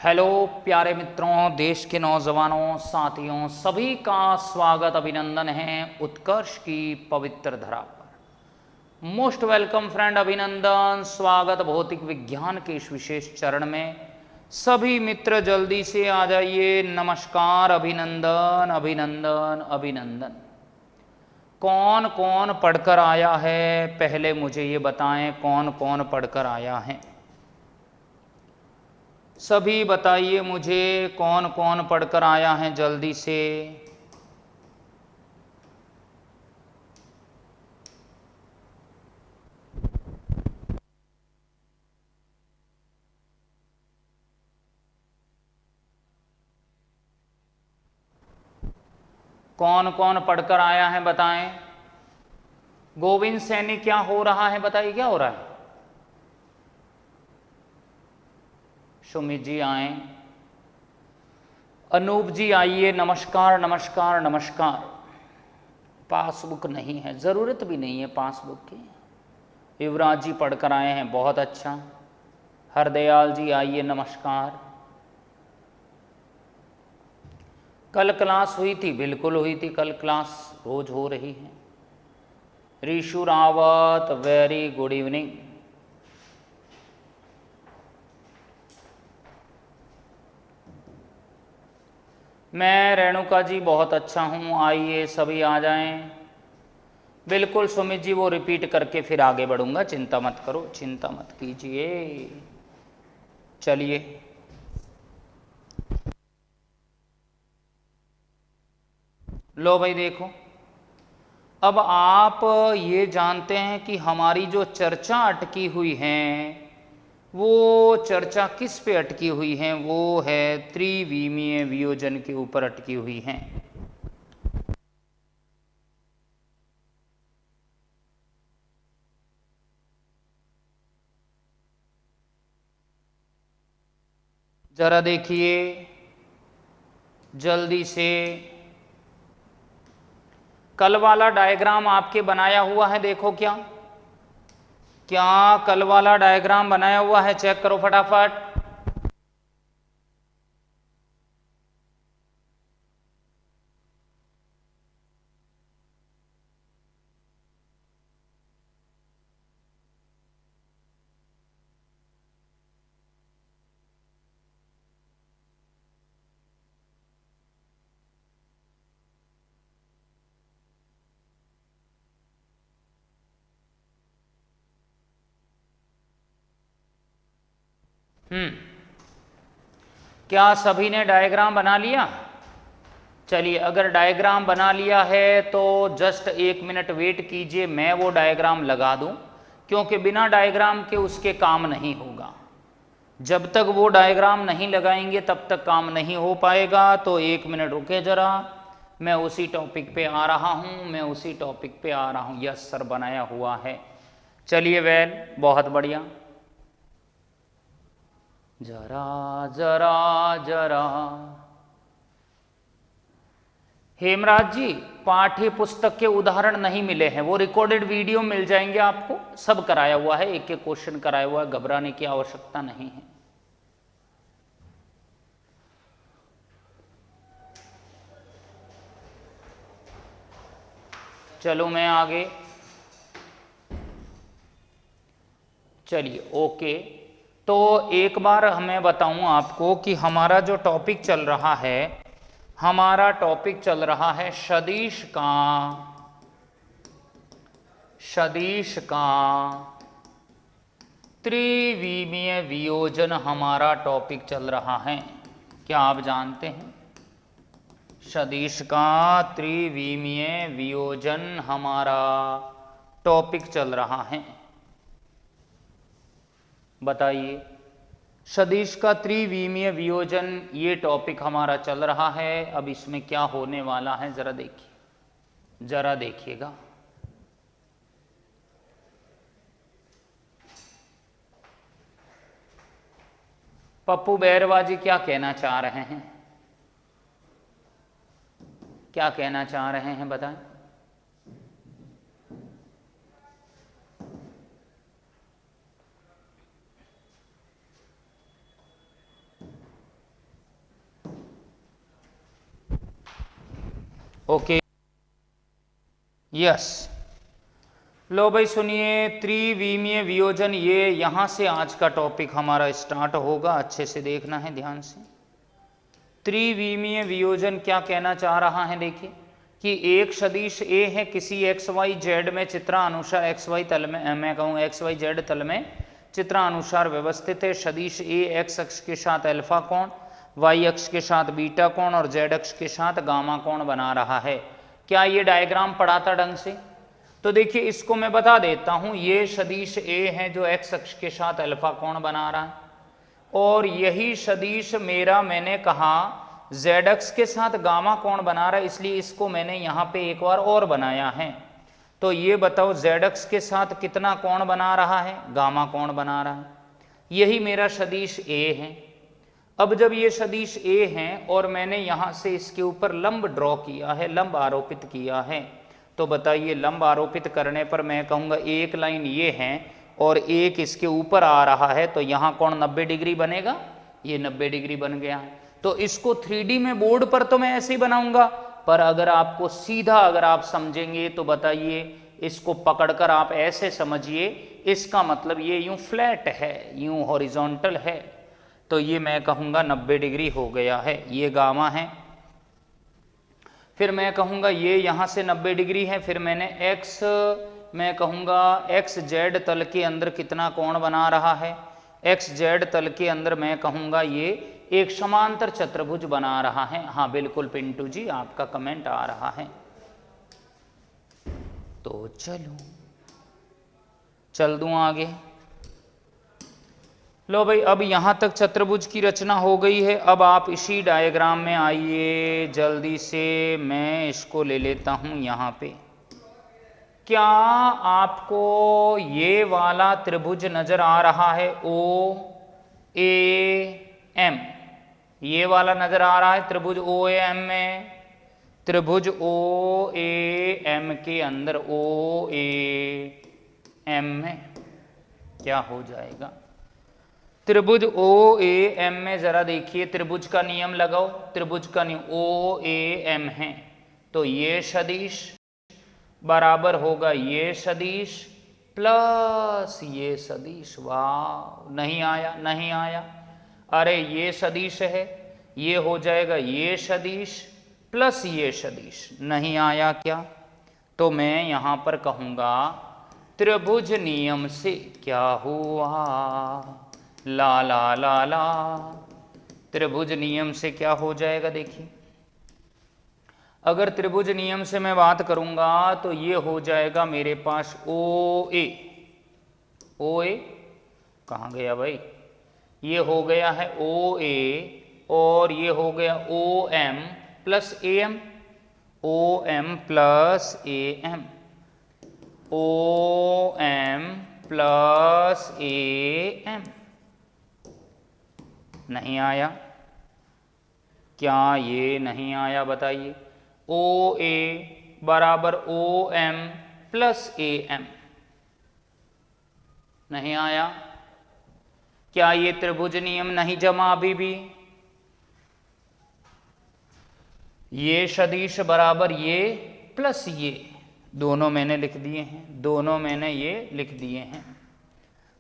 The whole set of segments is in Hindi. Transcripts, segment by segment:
हेलो प्यारे मित्रों, देश के नौजवानों, साथियों, सभी का स्वागत अभिनंदन है उत्कर्ष की पवित्र धरा पर। मोस्ट वेलकम फ्रेंड, अभिनंदन, स्वागत भौतिक विज्ञान के इस विशेष चरण में। सभी मित्र जल्दी से आ जाइए। नमस्कार, अभिनंदन अभिनंदन अभिनंदन। कौन कौन पढ़कर आया है, पहले मुझे ये बताएं, कौन कौन पढ़कर आया है? सभी बताइए मुझे, कौन कौन पढ़कर आया है जल्दी से। कौन कौन पढ़कर आया है बताएं। गोविंद सैनी, क्या हो रहा है बताइए, क्या हो रहा है? सुमित जी आए, अनूप जी आइए। नमस्कार नमस्कार नमस्कार। पासबुक नहीं है, ज़रूरत भी नहीं है पासबुक की। युवराज जी पढ़कर आए हैं, बहुत अच्छा। हरदयाल जी आइए, नमस्कार। कल क्लास हुई थी? बिल्कुल हुई थी, कल क्लास रोज हो रही है। Rishu Rawat, very good evening. मैं रेणुका जी बहुत अच्छा हूँ, आइए सभी आ जाएं। बिल्कुल सुमित जी, वो रिपीट करके फिर आगे बढ़ूंगा, चिंता मत करो, चिंता मत कीजिए। चलिए, लो भाई देखो। अब आप ये जानते हैं कि हमारी जो चर्चा अटकी हुई है, वो चर्चा किस पे अटकी हुई है? वो है त्रिविमीय वियोजन के ऊपर अटकी हुई है। जरा देखिए जल्दी से, कल वाला डायग्राम आपके बनाया हुआ है, देखो क्या क्या कल वाला डायग्राम बनाया हुआ है? चेक करो फटाफट। क्या सभी ने डायग्राम बना लिया? चलिए, अगर डायग्राम बना लिया है तो जस्ट 1 मिनट वेट कीजिए, मैं वो डायग्राम लगा दूं, क्योंकि बिना डायग्राम के उसके काम नहीं होगा। जब तक वो डायग्राम नहीं लगाएंगे तब तक काम नहीं हो पाएगा। तो 1 मिनट रुके जरा, मैं उसी टॉपिक पे आ रहा हूँ, मैं उसी टॉपिक पे आ रहा हूँ। यस सर, बनाया हुआ है। चलिए वेल, बहुत बढ़िया। जरा जरा जरा, हेमराज जी, पाठ्य पुस्तक के उदाहरण नहीं मिले हैं, वो रिकॉर्डेड वीडियो मिल जाएंगे आपको, सब कराया हुआ है, एक एक क्वेश्चन कराया हुआ है, घबराने की आवश्यकता नहीं है। चलो मैं आगे, चलिए ओके। तो एक बार मैं बताऊं आपको कि हमारा जो टॉपिक चल रहा है, हमारा टॉपिक चल रहा है सदिश का त्रिविमीय वियोजन, हमारा टॉपिक चल रहा है। क्या आप जानते हैं? सदिश का त्रिविमीय वियोजन हमारा टॉपिक चल रहा है। बताइए, सदिश का त्रिविमीय वियोजन, ये टॉपिक हमारा चल रहा है। अब इसमें क्या होने वाला है जरा देखिए, जरा देखिएगा। पप्पू बैरवा जी क्या कहना चाह रहे हैं? क्या कहना चाह रहे हैं बताएं। Okay yes. लो भाई सुनिए, त्रिविमीय वियोजन, ये यहां से आज का टॉपिक हमारा स्टार्ट होगा। अच्छे से देखना है ध्यान से। त्रिविमीय वियोजन क्या कहना चाह रहा है, देखिए कि एक सदिश ए है, किसी एक्स वाई जेड में चित्रानुसार एक्स वाई तल में, मैं कहूँ एक्स वाई जेड तल में चित्रानुसार व्यवस्थित है। सदिश ए एक्स अक्ष के साथ अल्फा कोण, वाई अक्ष के साथ बीटा कोण और जेड अक्ष के साथ गामा कोण बना रहा है। क्या ये डायग्राम पढ़ा था ढंग से? तो देखिए इसको मैं बता देता हूं। ये सदिश ए है जो एक्स अक्ष के साथ अल्फा कोण बना रहा है, और यही सदिश मेरा, मैंने कहा जेड अक्ष के साथ गामा कोण बना रहा है, इसलिए इसको मैंने यहां पे एक बार और बनाया है। तो ये बताओ जेड अक्ष के साथ कितना कोण बना रहा है? गामा कोण बना रहा है। यही मेरा सदिश ए है। अब जब ये सदिश ए है और मैंने यहां से इसके ऊपर लंब ड्रॉ किया है, लंब आरोपित किया है, तो बताइए लंब आरोपित करने पर मैं कहूँगा एक लाइन ये है और एक इसके ऊपर आ रहा है, तो यहाँ कोण 90 डिग्री बनेगा। ये 90 डिग्री बन गया है। तो इसको 3D में बोर्ड पर तो मैं ऐसे ही बनाऊंगा, पर अगर आपको सीधा अगर आप समझेंगे तो बताइए, इसको पकड़कर आप ऐसे समझिए, इसका मतलब ये यूं फ्लैट है, यूं हॉरिजॉन्टल है, तो ये मैं कहूँगा 90 डिग्री हो गया है। ये गामा है। फिर मैं कहूँगा ये यहाँ से 90 डिग्री है। फिर मैंने x, मैं कहूँगा एक्स जेड तल के अंदर कितना कोण बना रहा है? एक्स जेड तल के अंदर मैं कहूँगा ये एक समांतर चतुर्भुज बना रहा है। हाँ बिल्कुल पिंटू जी, आपका कमेंट आ रहा है। तो चलो चल दूँ आगे। लो भाई, अब यहाँ तक चतुर्भुज की रचना हो गई है। अब आप इसी डायग्राम में आइए जल्दी से, मैं इसको ले लेता हूँ यहाँ पे। क्या आपको ये वाला त्रिभुज नजर आ रहा है? ओ ए एम, ये वाला नजर आ रहा है त्रिभुज ओ ए एम में। त्रिभुज ओ ए एम के अंदर ओ ए एम में क्या हो जाएगा? त्रिभुज ओ ए एम में जरा देखिए, त्रिभुज का नियम लगाओ। त्रिभुज का नियम ओ ए एम है, तो ये सदिश बराबर होगा ये सदिश प्लस ये सदिश। वाह, नहीं आया, नहीं आया। अरे ये सदिश है, ये हो जाएगा ये सदिश प्लस ये सदिश। नहीं आया क्या? तो मैं यहां पर कहूंगा त्रिभुज नियम से क्या हुआ? ला ला ला ला, त्रिभुज नियम से क्या हो जाएगा? देखिए, अगर त्रिभुज नियम से मैं बात करूंगा तो ये हो जाएगा मेरे पास ओ ए। ओ ए कहाँ गया भाई? ये हो गया है ओ ए, और ये हो गया O M plus A M. O M plus A M, O M plus A M. नहीं आया क्या? ये नहीं आया, बताइए। ओ ए बराबर O M plus A M. नहीं आया क्या? ये त्रिभुज नियम नहीं जमा अभी भी। ये सदिश बराबर ये प्लस ये, दोनों मैंने लिख दिए हैं, दोनों मैंने ये लिख दिए हैं।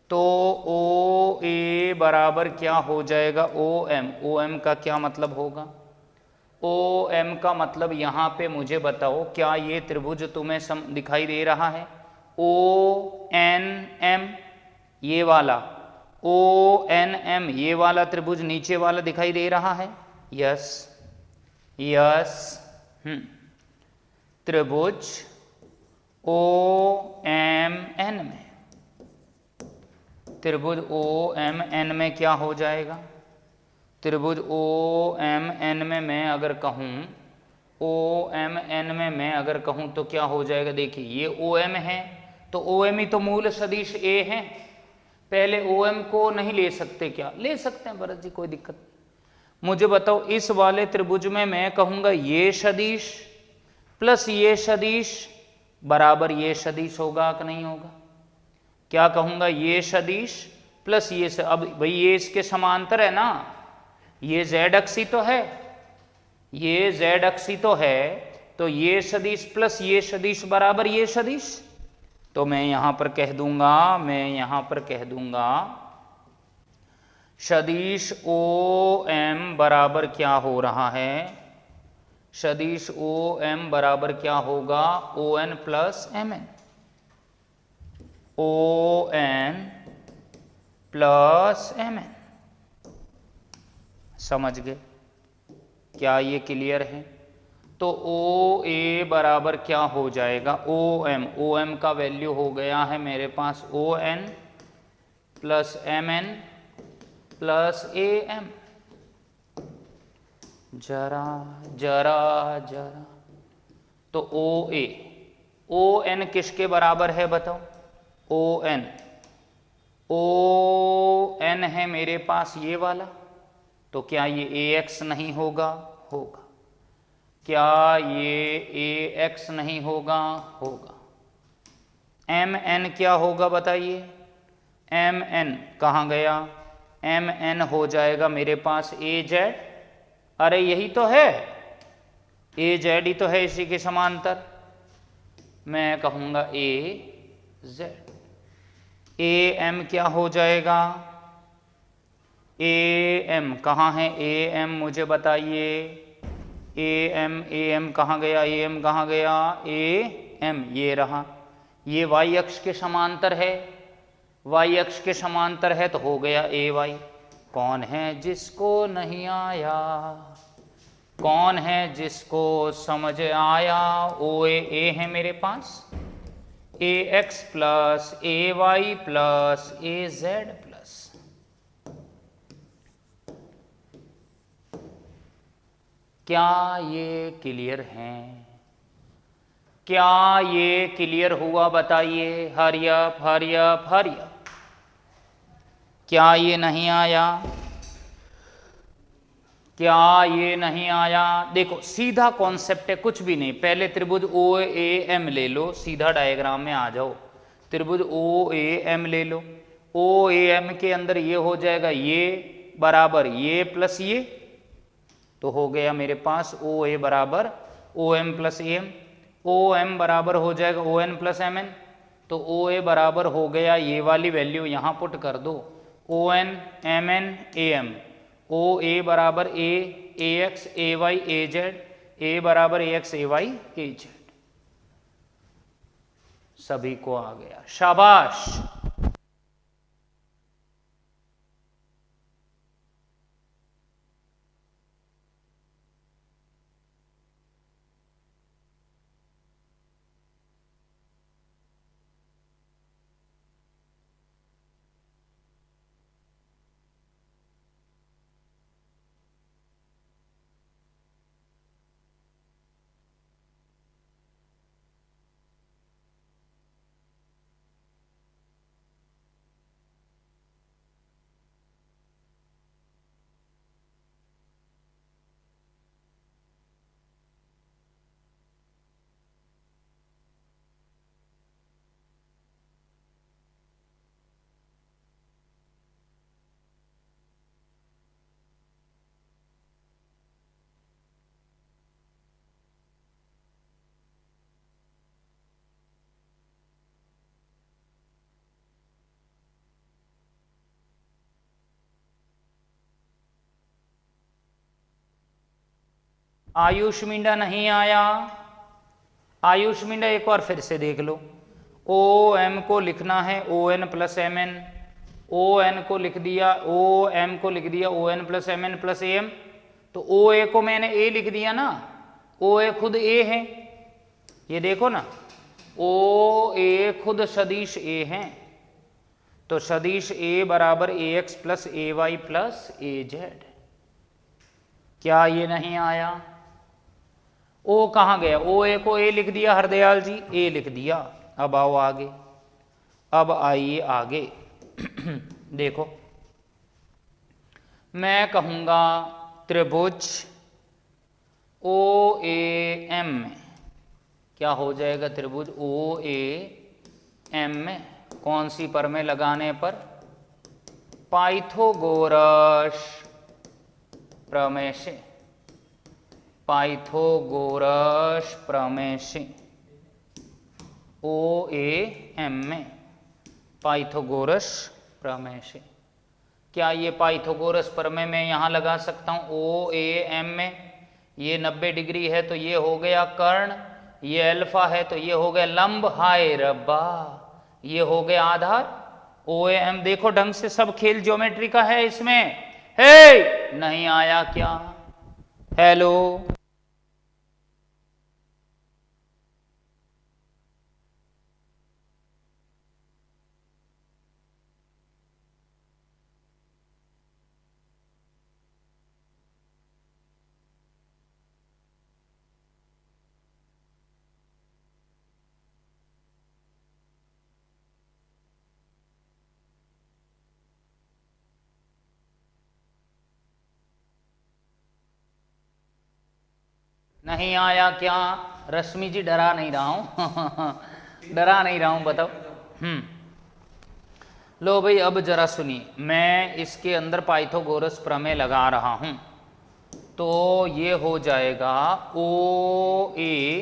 तो ओ ए बराबर क्या हो जाएगा? ओ एम। ओ एम का क्या मतलब होगा? ओ एम का मतलब यहाँ पे मुझे बताओ, क्या ये त्रिभुज तुम्हें दिखाई दे रहा है? ओ एन एम ये वाला, ओ एन एम ये वाला त्रिभुज नीचे वाला दिखाई दे रहा है? Yes yes. त्रिभुज ओ एम एन में, त्रिभुज ओ एम एन में क्या हो जाएगा? त्रिभुज ओ एम एन में मैं अगर कहूँ, ओ एम एन में मैं अगर कहूँ तो क्या हो जाएगा? देखिए ये ओ एम है, तो ओ एम ही तो मूल सदिश ए है। पहले ओ एम को नहीं ले सकते क्या? ले सकते हैं भरत जी, कोई दिक्कत नहीं। मुझे बताओ, इस वाले त्रिभुज में मैं कहूँगा ये सदिश प्लस ये सदिश बराबर ये सदिश होगा कि नहीं होगा? क्या कहूँगा? ये सदिश प्लस ये अब भाई ये इसके समांतर है ना, ये जेड अक्सी तो है, ये जेड अक्सी तो है, तो ये सदिश प्लस ये सदिश बराबर ये सदिश, तो मैं यहां पर कह दूंगा सदिश ओ एम बराबर क्या हो रहा है, सदिश ओ एम बराबर क्या होगा, O N plus M N, O N plus M N. समझ गए? क्या ये क्लियर है? तो ओ ए बराबर क्या हो जाएगा, ओ एम का वैल्यू हो गया है मेरे पास O N plus M N plus A M. जरा जरा जरा, तो ओ एन किसके बराबर है बताओ, ओ एन है मेरे पास ये वाला, तो क्या ये ए एक्स नहीं होगा, होगा। क्या ये ए एक्स नहीं होगा, होगा। एम एन क्या होगा बताइए, एम एन कहाँ गया, एम एन हो जाएगा मेरे पास ए जेड, अरे यही तो है, ए जेड ही तो है इसी के समांतर, मैं कहूँगा ए जेड। ए एम क्या हो जाएगा, ए एम कहाँ है, ए एम मुझे बताइए, ए एम कहाँ गया, ए एम कहाँ गया, ए एम ये रहा, ये वाई अक्ष के समांतर है, वाई अक्ष के समांतर है तो हो गया ए वाई। कौन है जिसको नहीं आया, कौन है जिसको समझ आया, ओ ए है मेरे पास, ए X plus A Y plus A Z plus. क्या ये क्लियर है, क्या ये क्लियर हुआ बताइए, हरियप हरियप हरियप। क्या ये नहीं आया, क्या ये नहीं आया? देखो सीधा कॉन्सेप्ट है, कुछ भी नहीं, पहले त्रिभुज ओ ए एम ले लो, सीधा डायग्राम में आ जाओ, त्रिभुज ओ ए एम ले लो, ओ ए एम के अंदर ये हो जाएगा ये बराबर ये प्लस ये, तो हो गया मेरे पास ओ ए बराबर O M plus A M, O M बराबर हो जाएगा O N plus M N, तो ओ ए बराबर हो गया ये वाली वैल्यू यहाँ पुट कर दो, O N M N A M, O A बराबर A X A Y A Z, A बराबर A X A Y A Z. सभी को आ गया, शाबाश। आयुष मिंडा नहीं आया, आयुष मिंडा एक बार फिर से देख लो, ओ एम को लिखना है O N plus M N, O N को लिख दिया, ओ एम को लिख दिया O N plus M N plus A M, तो ओ ए को मैंने ए लिख दिया ना, ओ ए खुद ए है, ये देखो ना, ओ ए खुद सदिश ए है, तो सदिश ए बराबर A X plus A Y plus A Z. क्या ये नहीं आया? ओ कहाँ गया, ओ ए को ए लिख दिया हरदयाल जी, ए लिख दिया, अब आओ आगे, अब आइए आगे। देखो मैं कहूँगा त्रिभुज ओ ए एम में क्या हो जाएगा, त्रिभुज ओ ए एम में कौन सी परमें लगाने पर, पाइथागोरस प्रमेय से, पाइथागोरस प्रमेय से, ओ ए एम में पाइथागोरस प्रमेय से। क्या ये पाइथागोरस प्रमेय मैं यहाँ लगा सकता हूँ? ओ ए एम में ये 90 डिग्री है तो ये हो गया कर्ण, ये अल्फा है तो ये हो गया लंब, हाय रब्बा ये हो गया आधार। ओ ए एम देखो ढंग से सब खेल ज्योमेट्री का है इसमें। हे नहीं आया क्या? हेलो नहीं आया क्या? रश्मि जी डरा नहीं रहा हूं डरा नहीं रहा हूं, बताओ। लो भाई अब जरा सुनिए, मैं इसके अंदर पाइथागोरस प्रमेय लगा रहा हूं तो ये हो जाएगा ओ ए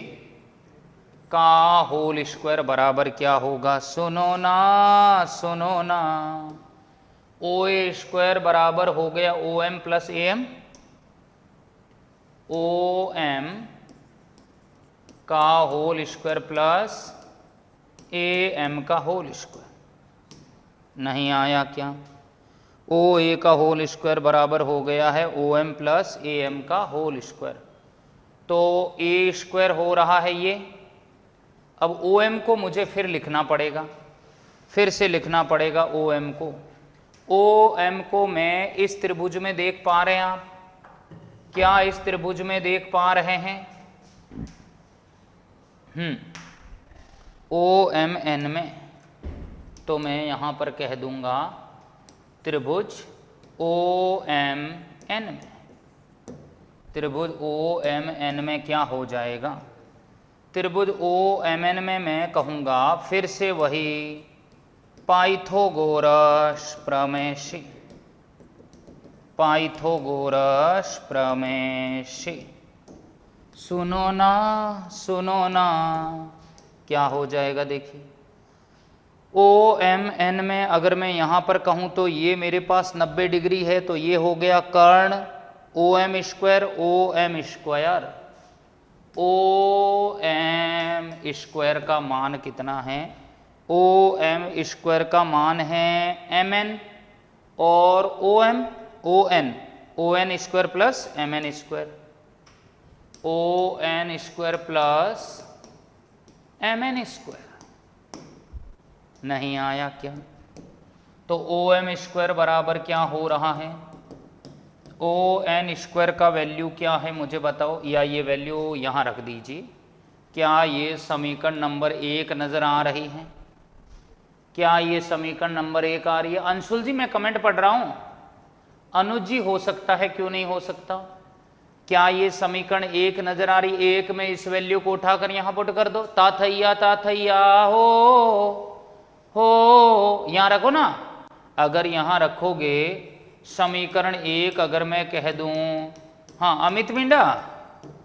का होल स्क्वायर बराबर क्या होगा? सुनो ना सुनो ना, ओ ए स्क्वायर बराबर हो गया O M plus A M, O M का whole square plus A M का होल स्क्वायर। नहीं आया क्या? ओ ए का होल स्क्वायर बराबर हो गया है O M plus A M का होल स्क्वायर, तो ए स्क्वायर हो रहा है ये। अब ओ एम को मुझे फिर लिखना पड़ेगा, फिर से लिखना पड़ेगा ओ एम को। ओ एम को मैं इस त्रिभुज में देख पा रहे हैं आप? क्या इस त्रिभुज में देख पा रहे हैं? ओ एम एन में, तो मैं यहां पर कह दूंगा त्रिभुज ओ एम एन में, त्रिभुज ओ एम एन में क्या हो जाएगा? त्रिभुज ओ एम एन में मैं कहूंगा फिर से वही पाइथागोरस प्रमेय से, पाइथागोरस प्रमेय से। सुनो ना सुनो ना, क्या हो जाएगा देखिए। ओ एम एन में अगर मैं यहाँ पर कहूँ तो ये मेरे पास 90 डिग्री है तो ये हो गया कर्ण O M square, O M square. O M square का मान कितना है? ओ एम स्क्वायर का मान है एम एन, और O M O N square plus M N square, O N square plus M N square. नहीं आया क्या? तो ओ एम स्क्वायर बराबर क्या हो रहा है? ओ एन स्क्वायर का वैल्यू क्या है मुझे बताओ, या ये वैल्यू यहाँ रख दीजिए। क्या ये समीकरण नंबर 1 नज़र आ रही है? क्या ये समीकरण नंबर 1 आ रही है? अंशुल जी मैं कमेंट पढ़ रहा हूँ, अनुज जी हो सकता है, क्यों नहीं हो सकता? क्या ये समीकरण 1 नजर आ रही? 1 में इस वैल्यू को उठाकर यहां पुट कर दो, ताथैया हो यहां रखो ना। अगर यहां रखोगे समीकरण 1 अगर मैं कह दूं, हाँ अमित मिंडा,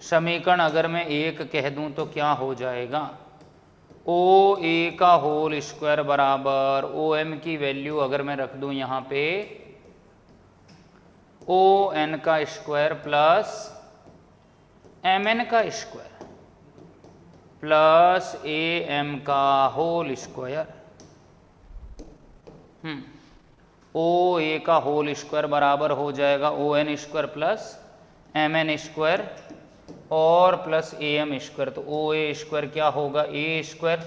समीकरण अगर मैं 1 कह दूं तो क्या हो जाएगा? ओ ए का होल स्क्वायर बराबर ओ एम की वैल्यू अगर मैं रख दूं यहां पे ओ एन का स्क्वायर प्लस एम एन का स्क्वायर प्लस ए एम का होल स्क्वायर। ओ ए का होल स्क्वायर बराबर हो जाएगा O N square plus M N square और प्लस ए एम स्क्वायर। तो ओ ए स्क्वायर क्या होगा? ए स्क्वायर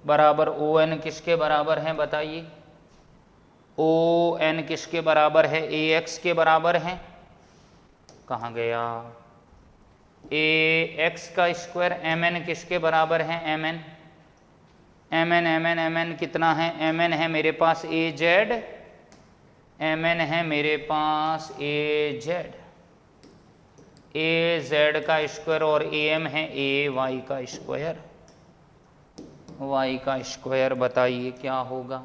बराबर ओ एन किसके बराबर है बताइए? ओ एन किसके बराबर है? ए एक्स के बराबर है। कहाँ गया? ए एक्स का स्क्वायर। एम एन किसके बराबर है? M N M N M N M N कितना है? एम एन है मेरे पास ए जेड, एम एन है मेरे पास ए जेड, ए जेड का स्क्वायर और ए एम है ए वाई का स्क्वायर, वाई का स्क्वायर। बताइए क्या होगा?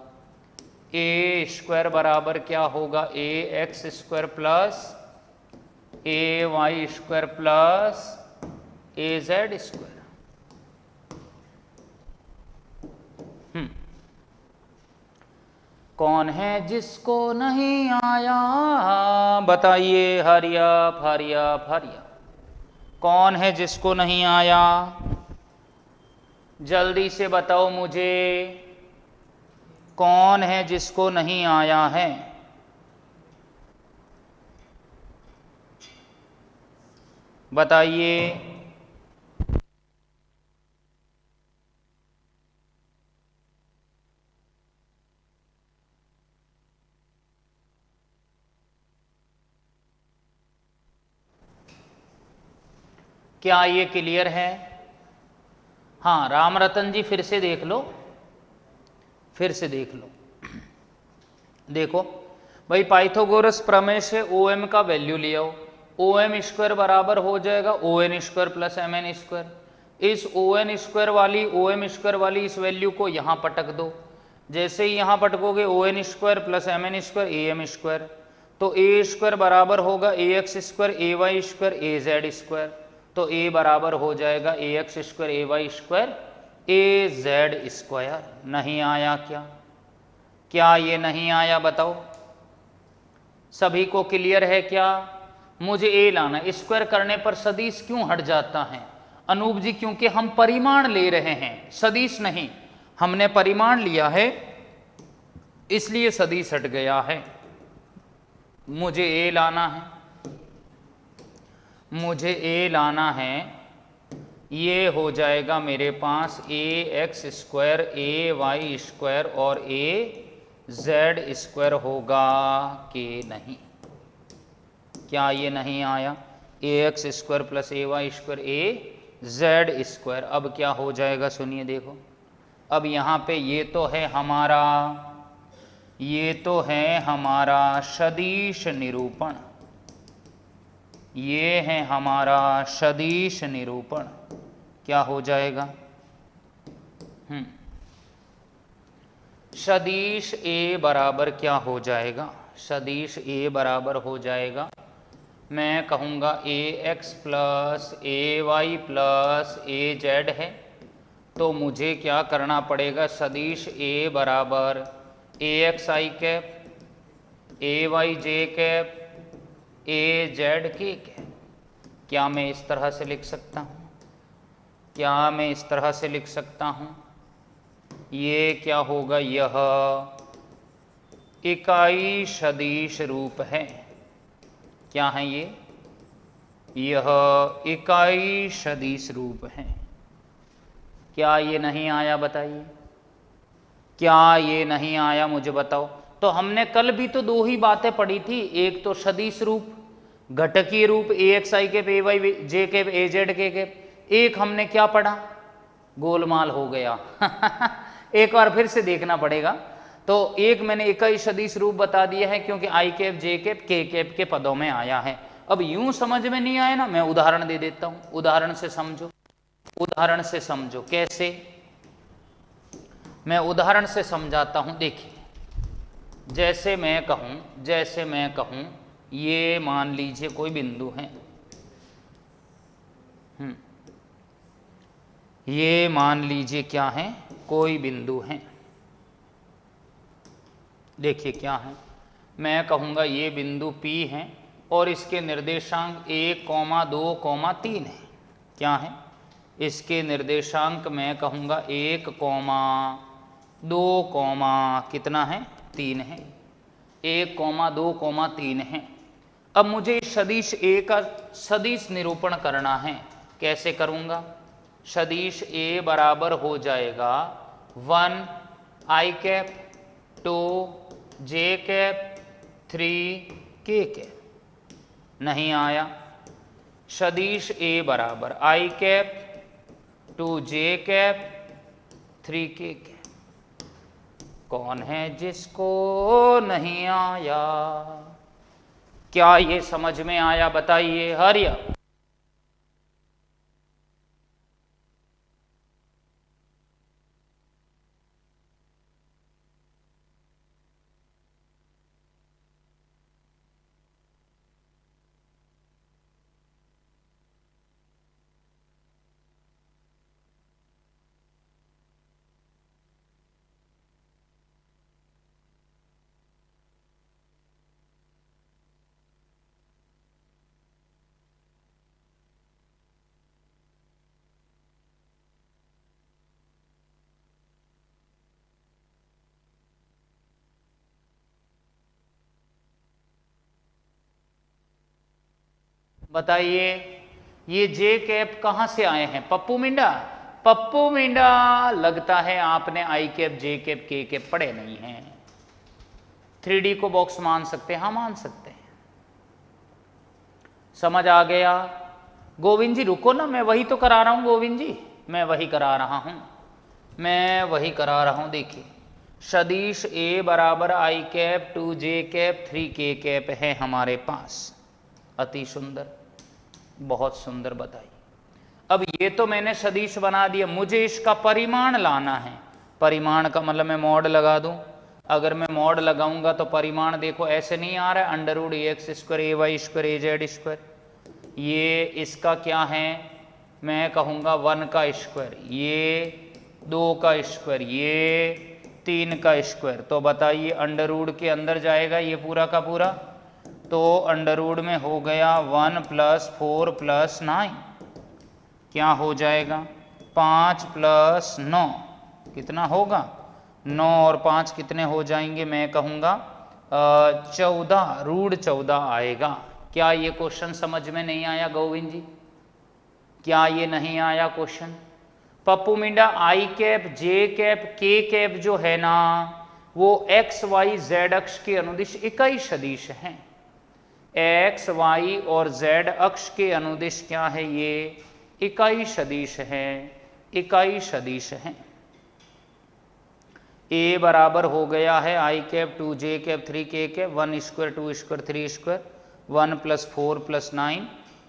ए स्क्वायर बराबर क्या होगा? A X square plus A Y square plus A Z square. कौन है जिसको नहीं आया, बताइए, hurry up hurry up hurry up. कौन है जिसको नहीं आया, जल्दी से बताओ मुझे, कौन है जिसको नहीं आया है? बताइए। क्या ये क्लियर है? हाँ, राम रतन जी फिर से देख लो, फिर से देख लो। देखो भाई, पाइथागोरस प्रमेय से ओ एम का वैल्यू ले आओ। ओ एम स्क्वायर बराबर हो जाएगा O N square plus M N square. इस ओ एन स्क्वायर वाली ओ एम स्क्वायर वाली इस वैल्यू को यहाँ पटक दो। जैसे ही यहाँ पटकोगे O N square plus M N square A M square, तो ए स्क्वायर बराबर होगा A X square A Y square A Z square. तो ए बराबर हो जाएगा A X square A Y square A Z square. नहीं आया क्या? क्या ये नहीं आया बताओ? सभी को क्लियर है क्या? मुझे ए लाना। स्क्वायर करने पर सदिश क्यों हट जाता है अनूप जी? क्योंकि हम परिमाण ले रहे हैं, सदिश नहीं। हमने परिमाण लिया है इसलिए सदिश हट गया है। मुझे ए लाना है, मुझे ए लाना है। ये हो जाएगा मेरे पास ए X square A Y square और ए जेड स्क्वायर होगा कि नहीं? क्या ये नहीं आया? ए X square plus A Y square A Z square. अब क्या हो जाएगा सुनिए, देखो। अब यहाँ पे ये तो है हमारा, ये तो है हमारा सदिश निरूपण, ये है हमारा सदिश निरूपण। क्या हो जाएगा? सदिश ए बराबर क्या हो जाएगा? सदिश ए बराबर हो जाएगा, मैं कहूँगा A X plus A Y plus A Z है। तो मुझे क्या करना पड़ेगा? सदिश ए बराबर A X I cap A Y J cap A Z K cap. क्या मैं इस तरह से लिख सकता हूँ? क्या मैं इस तरह से लिख सकता हूँ? ये क्या होगा? यह इकाई सदिश रूप है। क्या है ये? यह इकाई सदिश रूप है। क्या ये नहीं आया बताइए? क्या ये नहीं आया मुझे बताओ? तो हमने कल भी तो दो ही बातें पढ़ी थी, एक तो सदिश रूप, घटकीय रूप A X I cap A Y J cap A Z K cap. एक हमने क्या पढ़ा? गोलमाल हो गया एक बार फिर से देखना पड़ेगा। तो एक मैंने इकाई सदिश रूप बता दिया है क्योंकि आई कैप जे कैप के कैप के पदों में आया है। अब यूं समझ में नहीं आया ना, मैं उदाहरण दे देता हूं, उदाहरण से समझो, उदाहरण से समझो। कैसे? मैं उदाहरण से समझाता हूं। देखिए, जैसे मैं कहूं ये मान लीजिए कोई बिंदु है, ये मान लीजिए क्या है? कोई बिंदु है। देखिए क्या है, मैं कहूँगा ये बिंदु P है और इसके निर्देशांक 1, 2, 3 है। क्या है? इसके निर्देशांक मैं कहूँगा 1, 2, कितना है? 3 है। 1, 2, 3 है। अब मुझे इस सदिश A का सदिश निरूपण करना है। कैसे करूँगा? सदिश A बराबर हो जाएगा 1 आई कैप 2 जे कैप 3 के कैप। नहीं आया। सदिश A बराबर आई कैप 2 जे कैप 3 के कैप। कौन है जिसको नहीं आया? क्या ये समझ में आया बताइए? हरिया। बताइए ये जे कैप कहां से आए हैं? पप्पू मिंडा। पप्पू मिंडा, लगता है आपने आई कैप, जे कैप, के कैप पढ़े नहीं हैं। 3D को बॉक्स मान सकते हैं? हाँ मान सकते हैं। समझ आ गया? गोविंद जी रुको ना, मैं वही तो करा रहा हूं गोविंद जी, मैं वही करा रहा हूं, मैं वही करा रहा हूं। देखिए सदिश ए बराबर आई कैप 2 जे कैप 3 के कैप है हमारे पास। अति सुंदर, बहुत सुंदर। बताइए अब ये तो मैंने सदिश बना दिया, मुझे इसका परिमाण लाना है। परिमाण का मतलब मैं मॉड लगा दूं। अगर मैं मॉड लगाऊंगा तो परिमाण देखो ऐसे नहीं आ रहा है, under root A X square A Y square A Z square. ये इसका क्या है, मैं कहूँगा 1 का स्क्वायर, ये 2 का स्क्वायर, ये 3 का स्क्वायर। तो बताइए अंडर रूट के अंदर जाएगा ये पूरा का पूरा, तो अंडर रूट में हो गया 1 + 4 + 9, क्या हो जाएगा 5 + 9, कितना होगा 9 और 5 कितने हो जाएंगे, मैं कहूँगा 14, रूट 14 आएगा। क्या ये क्वेश्चन समझ में नहीं आया गोविंद जी? क्या ये नहीं आया क्वेश्चन? पप्पू मिंडा आई कैप, जे कैप, के कैप जो है ना वो एक्स वाई जेड अक्ष के अनुदिश इकाई सदिश हैं। एक्स वाई और जेड अक्ष के अनुदिश क्या है, ये इकाई सदिश है, इकाई सदिश है। ए बराबर हो गया है आई कैप 2 जे cap 3 K cap 1 square 2 square 3 square 1 + 4 + 9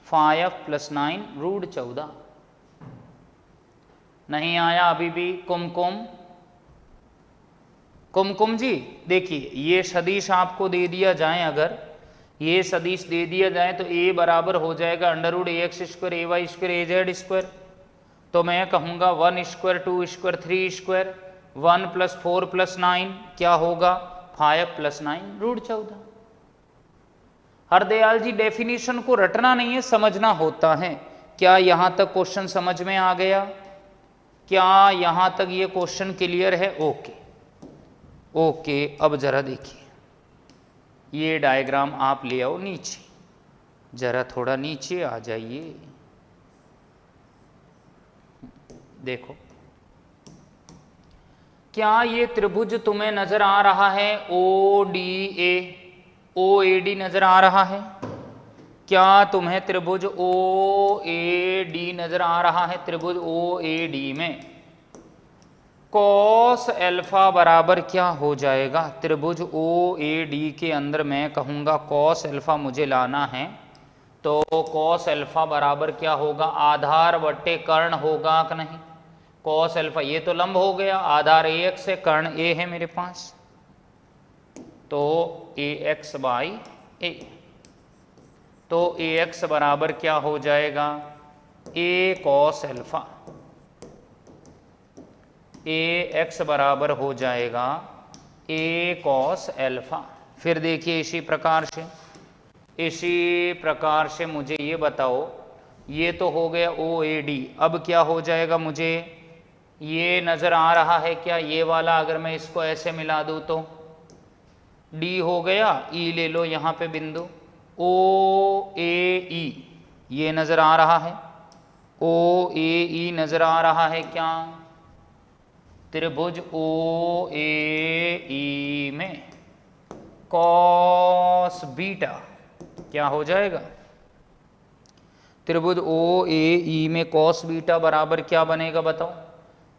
5 + 9 root 14। नहीं आया अभी भी? कुमकुम, कुमकुम जी देखिए ये सदिश आपको दे दिया जाए, अगर ये सदिश दे दिया जाए तो ए बराबर हो जाएगा under root A X square A Y square A Z square. तो मैं कहूँगा 1 स्क्वायर 2 स्क्वायर 3 स्क्वायर 1 + 4 + 9 क्या होगा 5 + 9 रूट 14। हरदयाल जी डेफिनेशन को रटना नहीं है, समझना होता है। क्या यहाँ तक क्वेश्चन समझ में आ गया? क्या यहाँ तक ये क्वेश्चन क्लियर है? Okay okay. अब जरा देखिए ये डायग्राम आप ले आओ नीचे, जरा थोड़ा नीचे आ जाइए। देखो क्या ये त्रिभुज तुम्हें नजर आ रहा है? O D A, O A D नजर आ रहा है? क्या तुम्हें त्रिभुज ओ ए डी नजर आ रहा है? त्रिभुज ओ ए डी में कॉस अल्फा बराबर क्या हो जाएगा? त्रिभुज ओ ए डी के अंदर मैं कहूँगा कॉस अल्फा मुझे लाना है, तो कॉस अल्फा बराबर क्या होगा? आधार बट्टे कर्ण होगा कि नहीं? कॉस अल्फा ये तो लंब हो गया, आधार ए एक्स है, कर्ण ए है मेरे पास, तो ए एक्स बाई ए, तो ए एक्स बराबर क्या हो जाएगा? ए कॉस अल्फा, ए एक्स बराबर हो जाएगा ए कॉस अल्फा। फिर देखिए इसी प्रकार से मुझे ये बताओ, ये तो हो गया ओ ए डी। अब क्या हो जाएगा? मुझे ये नज़र आ रहा है क्या, ये वाला अगर मैं इसको ऐसे मिला दूँ तो डी हो गया, ई ले लो यहाँ पे बिंदु, ओ ए ई ये नज़र आ रहा है, ओ ए ई नज़र आ रहा है क्या? त्रिभुज ओ ए ई में कॉस बीटा क्या हो जाएगा? त्रिभुज ओ ए ई में कॉस बीटा बराबर क्या बनेगा बताओ?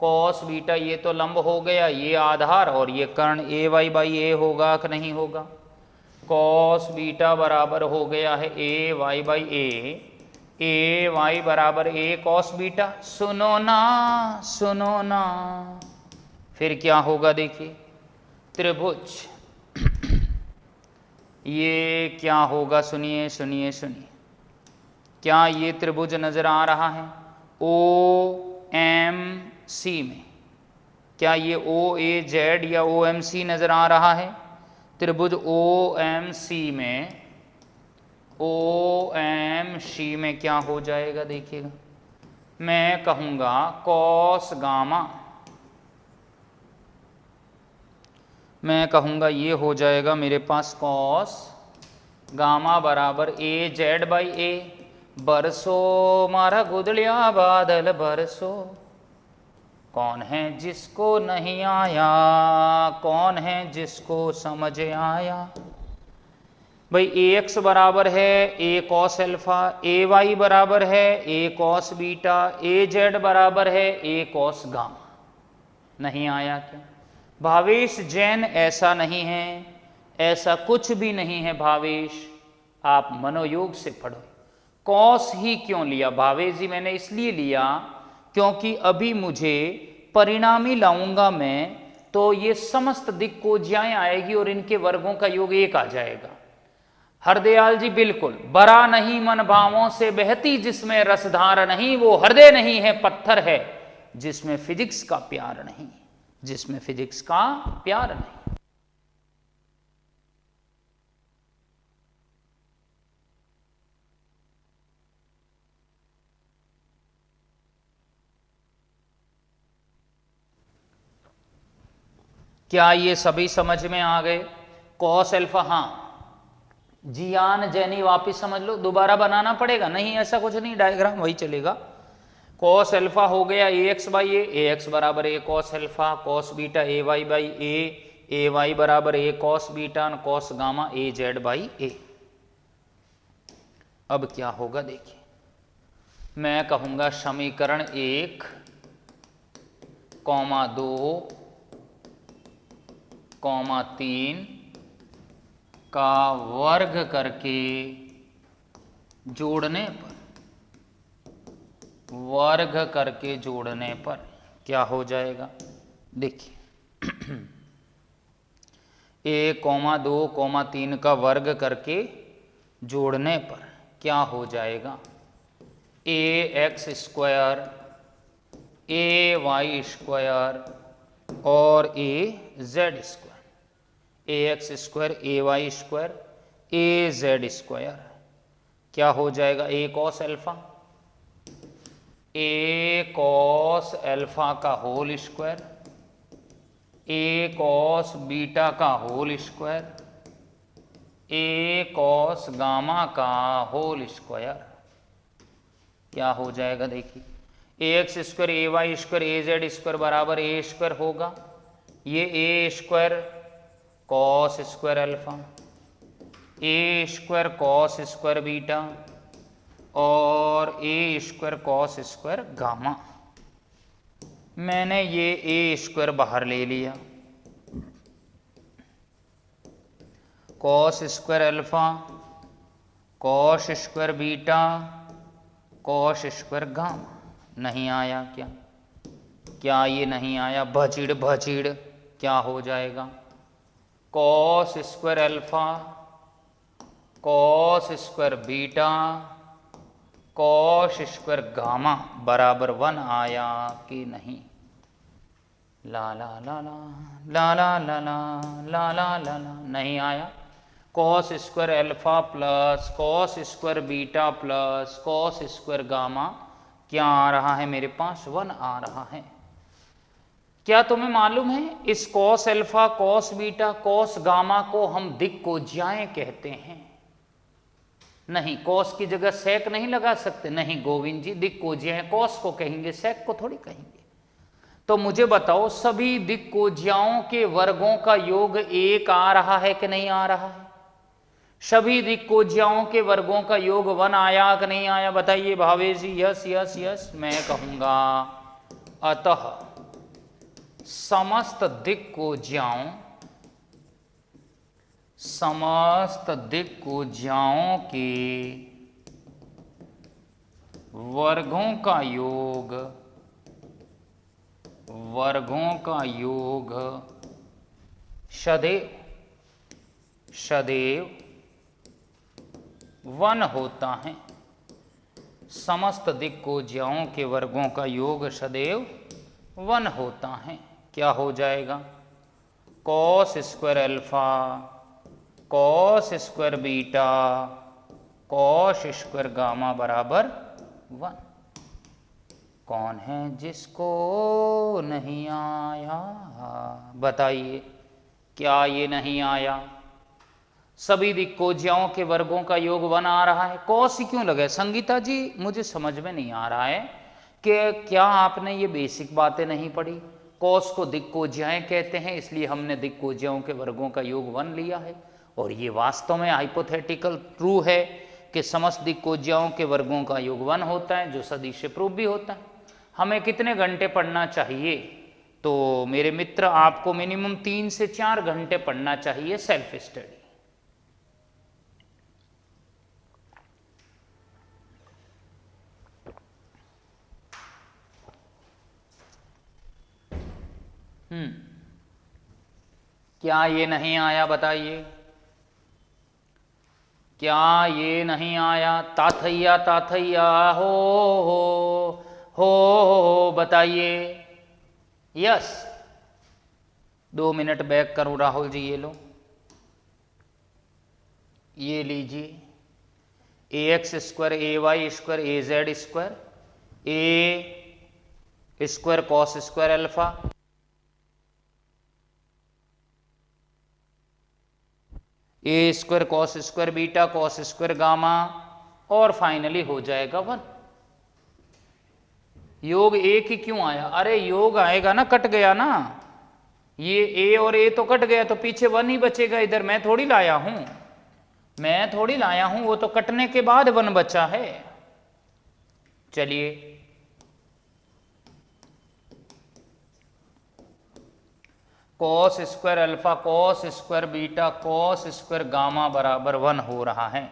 कॉस बीटा ये तो लंब हो गया, ये आधार और ये कर्ण ए वाई बाई ए होगा कि नहीं होगा? कॉस बीटा बराबर हो गया है A Y by A Y बराबर ए कॉस बीटा। सुनो ना, फिर क्या होगा देखिए, त्रिभुज ये क्या होगा? सुनिए, क्या ये त्रिभुज नजर आ रहा है? ओ एम सी में क्या ये ओ ए जेड या ओ एम सी नजर आ रहा है? त्रिभुज ओ एम सी में क्या हो जाएगा देखिएगा, मैं कहूँगा कॉस गामा, मैं कहूँगा ये हो जाएगा मेरे पास कॉस गामा बराबर ए जेड बाई ए। बरसो मारा गुदलिया बादल बरसो। कौन है जिसको नहीं आया, कौन है जिसको समझ आया। भाई ए एक्स बराबर है ए कॉस एल्फा, ए वाई बराबर है ए कॉस बीटा, ए जेड बराबर है ए कॉस गामा। नहीं आया क्या? भावेश जैन ऐसा नहीं है, ऐसा कुछ भी नहीं है भावेश, आप मनोयोग से पढ़ो। कॉस ही क्यों लिया भावेश जी? मैंने इसलिए लिया क्योंकि अभी मुझे परिणामी लाऊंगा मैं, तो ये समस्त दिक्कोज्याएं आएगी और इनके वर्गों का योग एक आ जाएगा। हरदयाल जी बिल्कुल, बरा नहीं मन भावों से बहती जिसमें रसधार नहीं, वो हृदय नहीं है पत्थर है जिसमें फिजिक्स का प्यार नहीं, जिसमें फिजिक्स का प्यार नहीं। क्या ये सभी समझ में आ गए? कॉस एल्फा, हाँ जियान जैनी वापिस समझ लो, दोबारा बनाना पड़ेगा नहीं, ऐसा कुछ नहीं, डायग्राम वही चलेगा। कॉस एल्फा हो गया A X by A X बराबर A cos alpha, cos beta A Y by A Y बराबर A cos beta, cos gamma A Z by A. अब क्या होगा देखिए, मैं कहूंगा समीकरण 1, 2, 3 का वर्ग करके जोड़ने पर, वर्ग करके जोड़ने पर क्या हो जाएगा देखिए। 1, 2, 3 का वर्ग करके जोड़ने पर क्या हो जाएगा? A X square A Y square और A Z square, A X square A Y square A Z square क्या हो जाएगा? ए कॉस एल्फा, ए कॉस एल्फा का होल स्क्वायर, ए कॉस बीटा का होल स्क्वायर, ए कॉस गामा का होल स्क्वायर क्या हो जाएगा देखिए। ए X square A Y square A Z square बराबर ए स्क्वायर होगा, ये ए square cos square alpha, A square cos square beta और ए स्क्वायर कॉस स्क्वायर गामा। मैंने ये ए स्क्वायर बाहर ले लिया, cos square alpha, cos square beta, cos square gamma. नहीं आया क्या? क्या ये नहीं आया? भचीड़ भचीड़ क्या हो जाएगा? Cos square alpha, cos square beta, cos square gamma बराबर 1 आया कि नहीं? ला ला ला ला ला ला ला ला ला ला ला नहीं आया। Cos square alpha plus cos square beta plus cos square gamma क्या आ रहा है मेरे पास? 1 आ रहा है। क्या तुम्हें मालूम है इस cos alpha cos beta cos gamma को हम दिक्कोज्याएं कहते हैं? नहीं, कॉस की जगह सेक नहीं लगा सकते, नहीं गोविंद जी, दिक्कोज्याएं कॉस को कहेंगे, सेक को थोड़ी कहेंगे। तो मुझे बताओ सभी दिक्कोज्याओं के वर्गों का योग 1 आ रहा है कि नहीं आ रहा है? सभी दिक्कोज्याओं के वर्गों का योग 1 आया कि नहीं आया? बताइए Bhavesh ji. Yes yes yes. मैं कहूंगा अतः समस्त दिक्कोज्याओं के वर्गों का योग सदैव 1 होता है। समस्त दिक्कोज्याओं के वर्गों का योग सदैव 1 होता है। क्या हो जाएगा? Cos square alpha, cos square beta, cos square gamma बराबर 1। कौन है जिसको नहीं आया? बताइए, क्या ये नहीं आया? सभी दिक्कोज्याओं के वर्गों का योग 1 आ रहा है। कॉस ही क्यों लगे? संगीता जी मुझे समझ में नहीं आ रहा है कि क्या आपने ये बेसिक बातें नहीं पढ़ी? कॉस को दिक्कोज्याएं कहते हैं, इसलिए हमने दिक्कोज्याओं के वर्गों का योग 1 लिया है। और ये वास्तव में हाइपोथेटिकल ट्रू है कि समस्त दिक्कोज्याओं के वर्गों का योग 1 होता है, जो सदिश प्रूफ भी होता है। हमें कितने घंटे पढ़ना चाहिए? तो मेरे मित्र, आपको मिनिमम 3 से 4 घंटे पढ़ना चाहिए सेल्फ स्टडी। क्या ये नहीं आया बताइए? क्या ये नहीं आया? ताथैया ताथैया हो बताइए। यस। 2 मिनट बैक करो राहुल जी, ये लो, ये लीजिए। ax square ay square az square A square cos square alpha A square cos square beta cos square gamma, और फाइनली हो जाएगा 1। योग एक ही क्यों आया? अरे योग आएगा ना, कट गया ना, ये ए और ए तो कट गया, तो पीछे 1 ही बचेगा। इधर मैं थोड़ी लाया हूं, वो तो कटने के बाद 1 बचा है। चलिए, cos square alpha cos square beta cos square gamma बराबर 1 हो रहा है।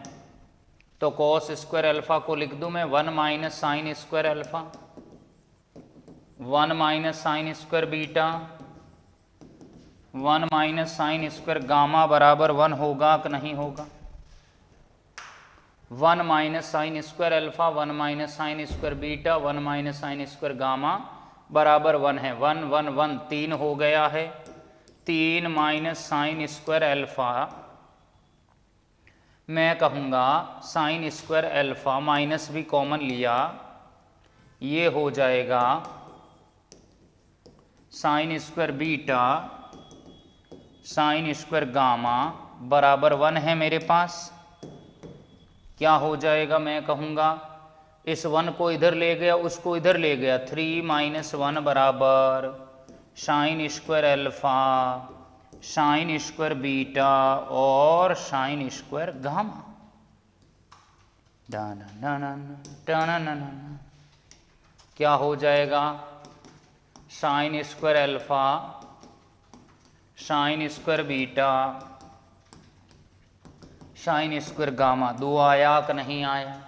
तो कॉस स्क्वायर अल्फा को लिख दूं मैं 1 minus sine square alpha, 1 minus sine square beta, 1 minus sine square gamma बराबर 1 होगा कि नहीं होगा? 1 minus sine square alpha, 1 minus sine square beta, 1 minus sine square gamma बराबर 1 है। 1 1 1 3 हो गया है। 3 माइनस साइन स्क्वायर अल्फा, मैं कहूँगा साइन स्क्वायर अल्फा, माइनस भी कॉमन लिया, ये हो जाएगा sine square beta sine square gamma बराबर 1 है मेरे पास। क्या हो जाएगा? मैं कहूँगा इस 1 को इधर ले गया, उसको इधर ले गया, 3 माइनस 1 बराबर sine square alpha sine square beta और साइन स्क्वायर गामा। क्या हो जाएगा? Sine square alpha sine square beta sine square gamma. 2 आया कि नहीं आया?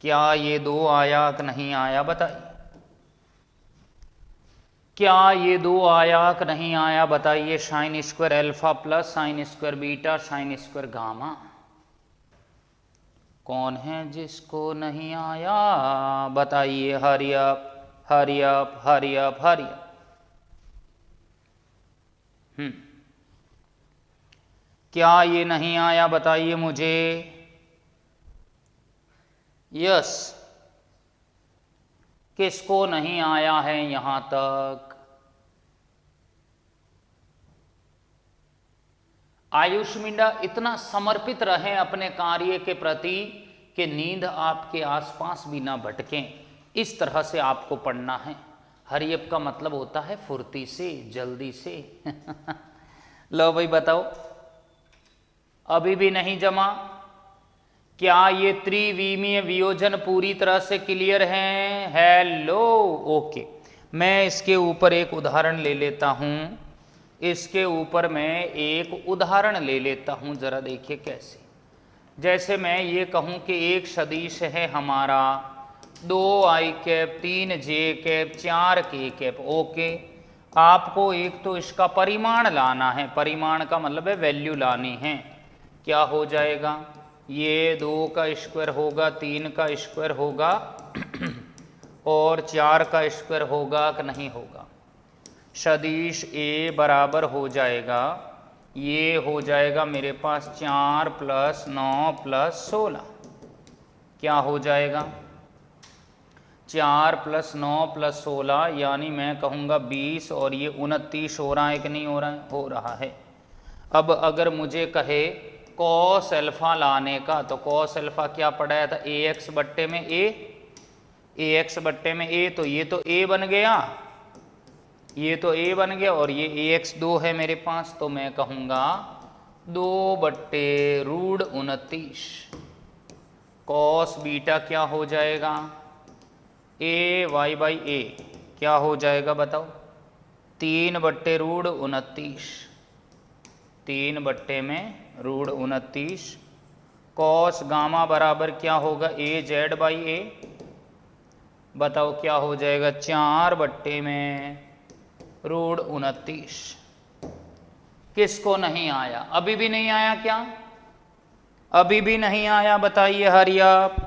क्या ये 2 आया कि नहीं आया बताइए? क्या ये 2 आया कि नहीं आया बताइए? Sine square alpha plus sine square beta sine square gamma. कौन है जिसको नहीं आया बताइए? Hurry up hurry up hurry up hurry up. क्या ये नहीं आया बताइए मुझे? यस। किसको नहीं आया है यहां तक? आयुष मिंडा इतना समर्पित रहें अपने कार्य के प्रति कि नींद आपके आसपास भी ना भटकें। इस तरह से आपको पढ़ना है। हरियप का मतलब होता है फुर्ती से, जल्दी से। लो भाई बताओ, अभी भी नहीं जमा? क्या ये त्रिविमीय वियोजन पूरी तरह से क्लियर है? Hello, okay. मैं इसके ऊपर एक उदाहरण ले लेता हूं। इसके ऊपर मैं एक उदाहरण ले लेता हूं, जरा देखिए कैसे। जैसे मैं ये कहूं कि एक सदिश है हमारा 2i cap 3j cap 4k cap. Okay, आपको एक तो इसका परिमाण लाना है। परिमाण का मतलब है वैल्यू लानी है। क्या हो जाएगा? ये 2 का स्क्वायर होगा, 3 का स्क्वायर होगा और 4 का स्क्वायर होगा कि नहीं होगा? सदिश ए बराबर हो जाएगा, ये हो जाएगा मेरे पास 4 + 9 + 16। क्या हो जाएगा? 4 + 9 + 16 यानी मैं कहूँगा 20, और ये 29 हो रहा है कि नहीं हो रहा है? हो रहा है। अब अगर मुझे कहे कॉस अल्फा लाने का, तो कॉस अल्फा क्या पढ़ाया था, ए एक्स बट्टे में ए, ए एक्स बट्टे में ए, तो ये तो ए बन गया, ये तो ए बन गया, और ये ए एक्स 2 है मेरे पास, तो मैं कहूँगा 2/√29 कॉस बीटा क्या हो जाएगा, ए वाई बाई ए क्या हो जाएगा बताओ, 3/√29, 3/√29 कॉस गामा बराबर क्या होगा, ए जेड बाई ए, बताओ क्या हो जाएगा, 4/√29। किसको नहीं आया, अभी भी नहीं आया क्या, अभी भी नहीं आया, बताइए हरि आप।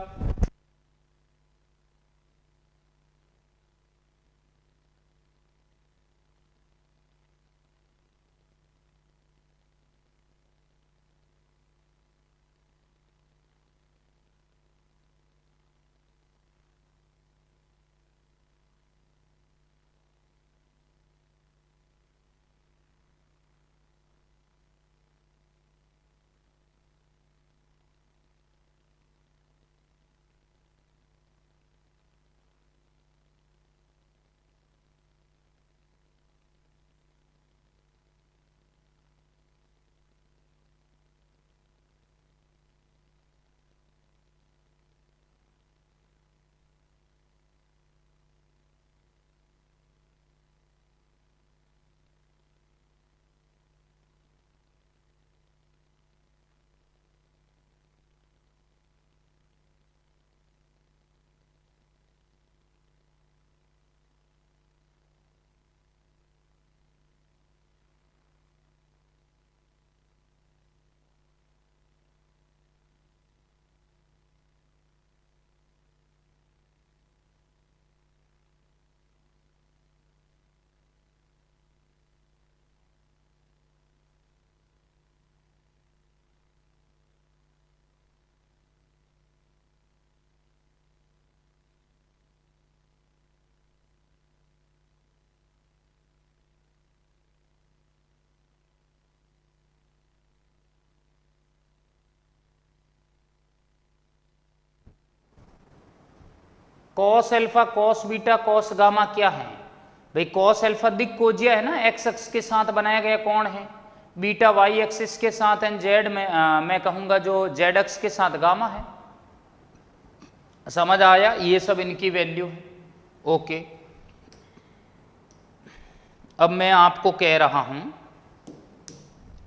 Cos alpha cos beta cos gamma क्या है भाई, कॉस अल्फा दिक कोजिया है ना, एक्स अक्ष के साथ बनाया गया कौन है, बीटा वाई एक्सिस के साथ, एंड जेड में मैं कहूंगा जो जेड अक्ष के साथ गामा है। समझ आया, ये सब इनकी वैल्यू है। ओके, अब मैं आपको कह रहा हूं,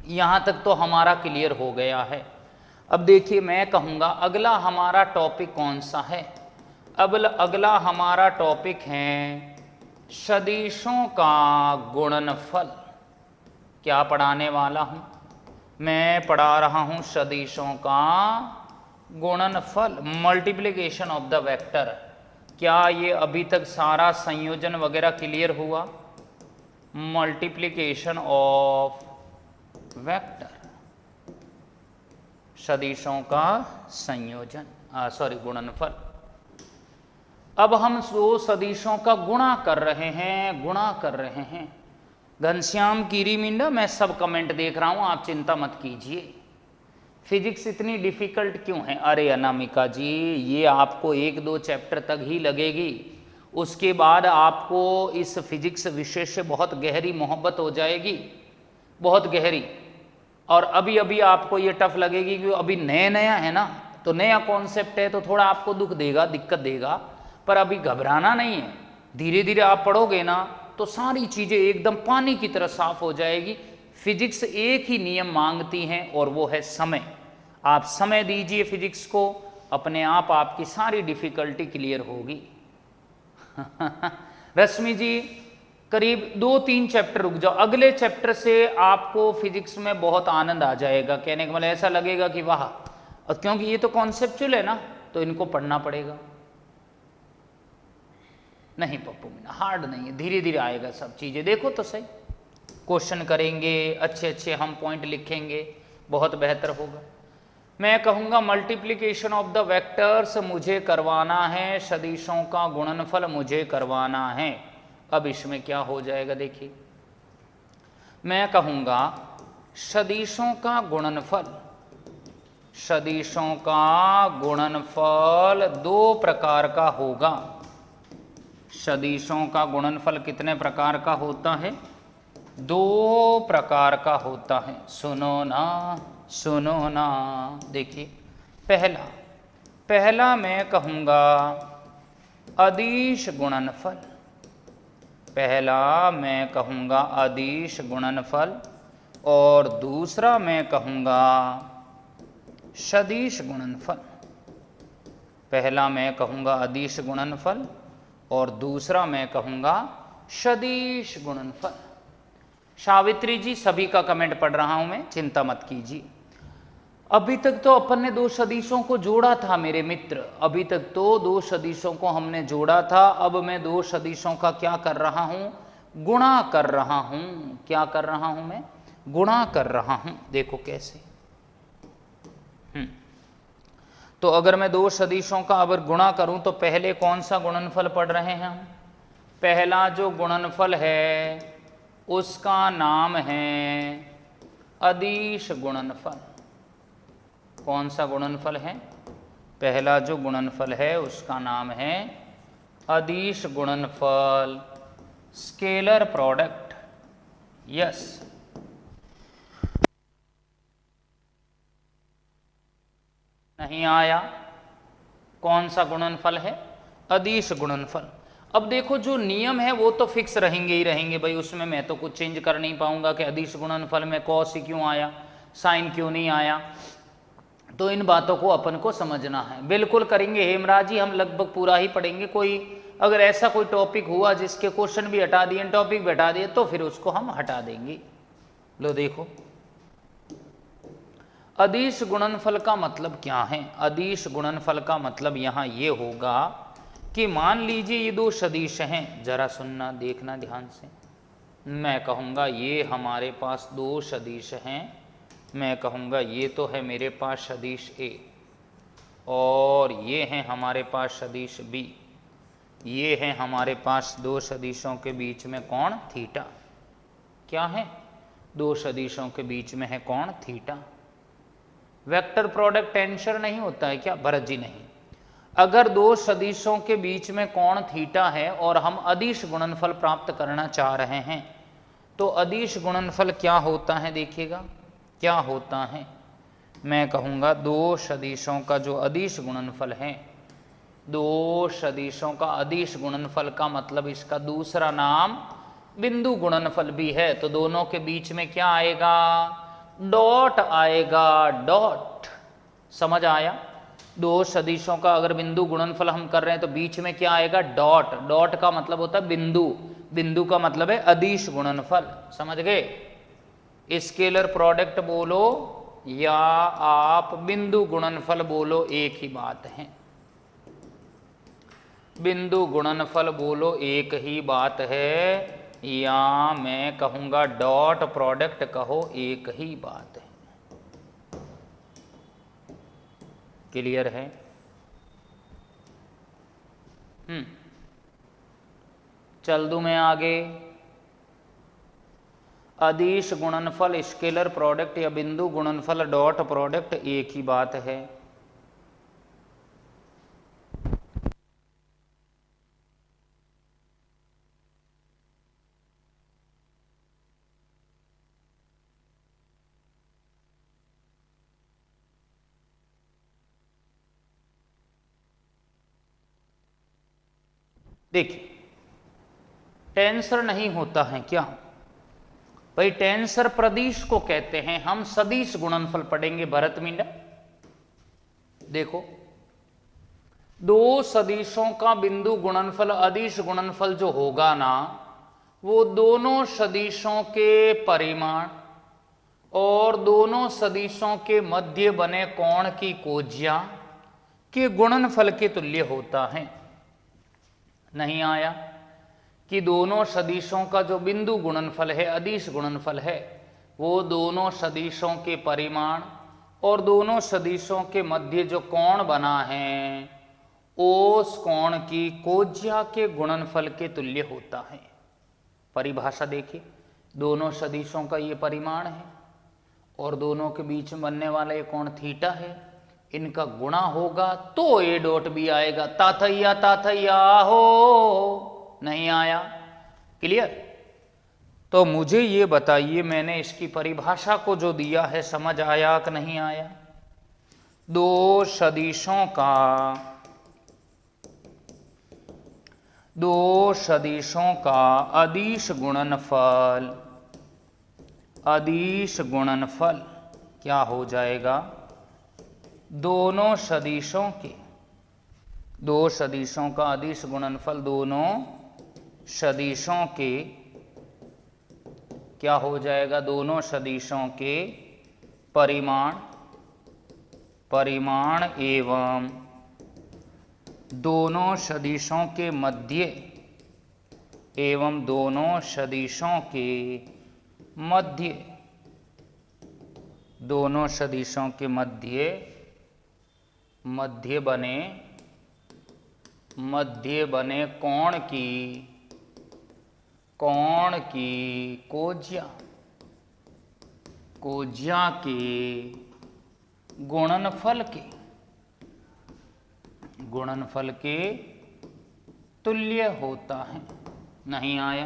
यहां तक तो हमारा क्लियर हो गया है। अब देखिए मैं कहूंगा अगला हमारा टॉपिक कौन सा है, अब अगला हमारा टॉपिक है सदिशों का गुणनफल। क्या पढ़ाने वाला हूं मैं, पढ़ा रहा हूं सदिशों का गुणनफल, मल्टीप्लिकेशन ऑफ द वेक्टर। क्या ये अभी तक सारा संयोजन वगैरह क्लियर हुआ, मल्टीप्लिकेशन ऑफ वेक्टर, सदिशों का संयोजन, सॉरी गुणनफल। अब हम दो सदिशों का गुणा कर रहे हैं, गुणा कर रहे हैं। घनश्याम कीरी मिंडा, मैं सब कमेंट देख रहा हूं, आप चिंता मत कीजिए। फिजिक्स इतनी डिफिकल्ट क्यों है, अरे अनामिका जी ये आपको 1-2 चैप्टर तक ही लगेगी, उसके बाद आपको इस फिजिक्स विषय से बहुत गहरी मोहब्बत हो जाएगी, बहुत गहरी। और अभी अभी आपको ये टफ लगेगी कि अभी नया नया है ना, तो नया कॉन्सेप्ट है तो थोड़ा आपको दुख देगा, दिक्कत देगा, पर अभी घबराना नहीं है। धीरे धीरे आप पढ़ोगे ना तो सारी चीज़ें एकदम पानी की तरह साफ हो जाएगी। फिजिक्स एक ही नियम मांगती हैं और वो है समय। आप समय दीजिए फिजिक्स को, अपने आप आपकी सारी डिफिकल्टी क्लियर होगी। रश्मि जी करीब 2-3 चैप्टर रुक जाओ, अगले चैप्टर से आपको फिजिक्स में बहुत आनंद आ जाएगा। कहने का मतलब ऐसा लगेगा कि वाह, और क्योंकि ये तो कॉन्सेप्चुअल है ना, तो इनको पढ़ना पड़ेगा। नहीं पप्पू मीना हार्ड नहीं है, धीरे धीरे आएगा सब चीज़ें, देखो तो सही। क्वेश्चन करेंगे, अच्छे अच्छे हम पॉइंट लिखेंगे, बहुत बेहतर होगा। मैं कहूँगा मल्टीप्लिकेशन ऑफ द वेक्टर्स मुझे करवाना है, सदिशों का गुणनफल मुझे करवाना है। अब इसमें क्या हो जाएगा देखिए, मैं कहूँगा सदिशों का गुणनफल, सदिशों का गुणनफल दो प्रकार का होगा। सदिशों का गुणनफल कितने प्रकार का होता है? दो प्रकार का होता है। सुनो ना, सुनो ना। देखिए, पहला पहला मैं कहूँगा अदिश गुणनफल, पहला मैं कहूँगा अदिश गुणनफल, और दूसरा मैं कहूँगा सदिश गुणनफल। पहला मैं कहूँगा अदिश गुणनफल और दूसरा मैं कहूँगा सदिश गुणनफल। सावित्री जी, सभी का कमेंट पढ़ रहा हूँ मैं, चिंता मत कीजिए। अभी तक तो अपन ने दो सदिशों को जोड़ा था मेरे मित्र, अभी तक तो दो सदिशों को हमने जोड़ा था। अब मैं दो सदिशों का क्या कर रहा हूँ? गुणा कर रहा हूँ। क्या कर रहा हूँ मैं? गुणा कर रहा हूँ। देखो कैसे। तो अगर मैं दो सदिशों का अगर गुणा करूं तो पहले कौन सा गुणनफल पढ़ रहे हैं हम? पहला जो गुणनफल है उसका नाम है अदिश गुणनफल। कौन सा गुणनफल है? पहला जो गुणनफल है उसका नाम है अदिश गुणनफल, स्केलर प्रोडक्ट। यस, नहीं आया? कौन सा गुणनफल है? अदिश गुणनफल। अब देखो, जो नियम है वो तो फिक्स रहेंगे ही रहेंगे भाई, उसमें मैं तो कुछ चेंज कर नहीं पाऊंगा कि अदिश गुणनफल में कॉस ही क्यों आया, साइन क्यों नहीं आया। तो इन बातों को अपन को समझना है। बिल्कुल करेंगे हेमराज जी, हम लगभग पूरा ही पढ़ेंगे। कोई अगर ऐसा कोई टॉपिक हुआ जिसके क्वेश्चन भी हटा दिए, टॉपिक भी हटा दिए, तो फिर उसको हम हटा देंगे। लो देखो, अदिश गुणनफल का मतलब क्या है? अदिश गुणनफल का मतलब यहाँ ये होगा कि मान लीजिए ये दो सदिश हैं, जरा सुनना, देखना ध्यान से। मैं कहूँगा ये हमारे पास दो सदिश हैं, मैं कहूँगा ये तो है मेरे पास सदिश ए, और ये हैं हमारे पास सदिश बी। ये हैं हमारे पास दो सदिशों के बीच में कोण थीटा। क्या है? दो सदिशों के बीच में है कोण थीटा। वेक्टर प्रोडक्ट टेंसर नहीं होता है क्या भरत जी? नहीं। अगर दो सदिशों के बीच में कोण थीटा है और हम अदिश गुणनफल प्राप्त करना चाह रहे हैं, तो अदिश गुणनफल क्या होता है? देखिएगा क्या होता है। मैं कहूँगा दो सदिशों का जो अदिश गुणनफल है, दो सदिशों का अदिश गुणनफल का मतलब इसका दूसरा नाम बिंदु गुणनफल भी है। तो दोनों के बीच में क्या आएगा? डॉट आएगा, डॉट। समझ आया? दो सदिशों का अगर बिंदु गुणनफल हम कर रहे हैं तो बीच में क्या आएगा? डॉट। डॉट का मतलब होता है बिंदु, बिंदु का मतलब है अदिश गुणनफल। समझ गए? स्केलर प्रोडक्ट बोलो या आप बिंदु गुणनफल बोलो, एक ही बात है। बिंदु गुणनफल बोलो, एक ही बात है, या मैं कहूँगा डॉट प्रोडक्ट कहो, एक ही बात है। क्लियर है? चल दूं मैं आगे। अदिश गुणनफल, स्केलर प्रोडक्ट या बिंदु गुणनफल, डॉट प्रोडक्ट, एक ही बात है। देखिए, टेंसर नहीं होता है क्या भाई? टेंसर प्रदिश को कहते हैं। हम सदिश गुणनफल पढ़ेंगे भरत मींडा। देखो, दो सदिशों का बिंदु गुणनफल, अदिश गुणनफल जो होगा ना, वो दोनों सदिशों के परिमाण और दोनों सदिशों के मध्य बने कोण की कोज्या के गुणनफल के तुल्य होता है। नहीं आया? कि दोनों सदिशों का जो बिंदु गुणनफल है, अदिश गुणनफल है, वो दोनों सदिशों के परिमाण और दोनों सदिशों के मध्य जो कोण बना है, उस कोण की कोज्या के गुणनफल के तुल्य होता है। परिभाषा देखिए, दोनों सदिशों का ये परिमाण है और दोनों के बीच में बनने वाला ये कोण थीटा है, इनका गुणा होगा तो ए डॉट बी आएगा। ताथैया ताथैया हो, नहीं आया। क्लियर? तो मुझे ये बताइए, मैंने इसकी परिभाषा को जो दिया है समझ आया कि नहीं आया? दो सदिशों का अदिश गुणनफल क्या हो जाएगा? दोनों सदिशों का अदिश गुणनफल दोनों सदिशों के क्या हो जाएगा? दोनों सदिशों के परिमाण एवं दोनों सदिशों के मध्य बने कोण की कोज्या के गुणनफल के तुल्य होता है। नहीं आया?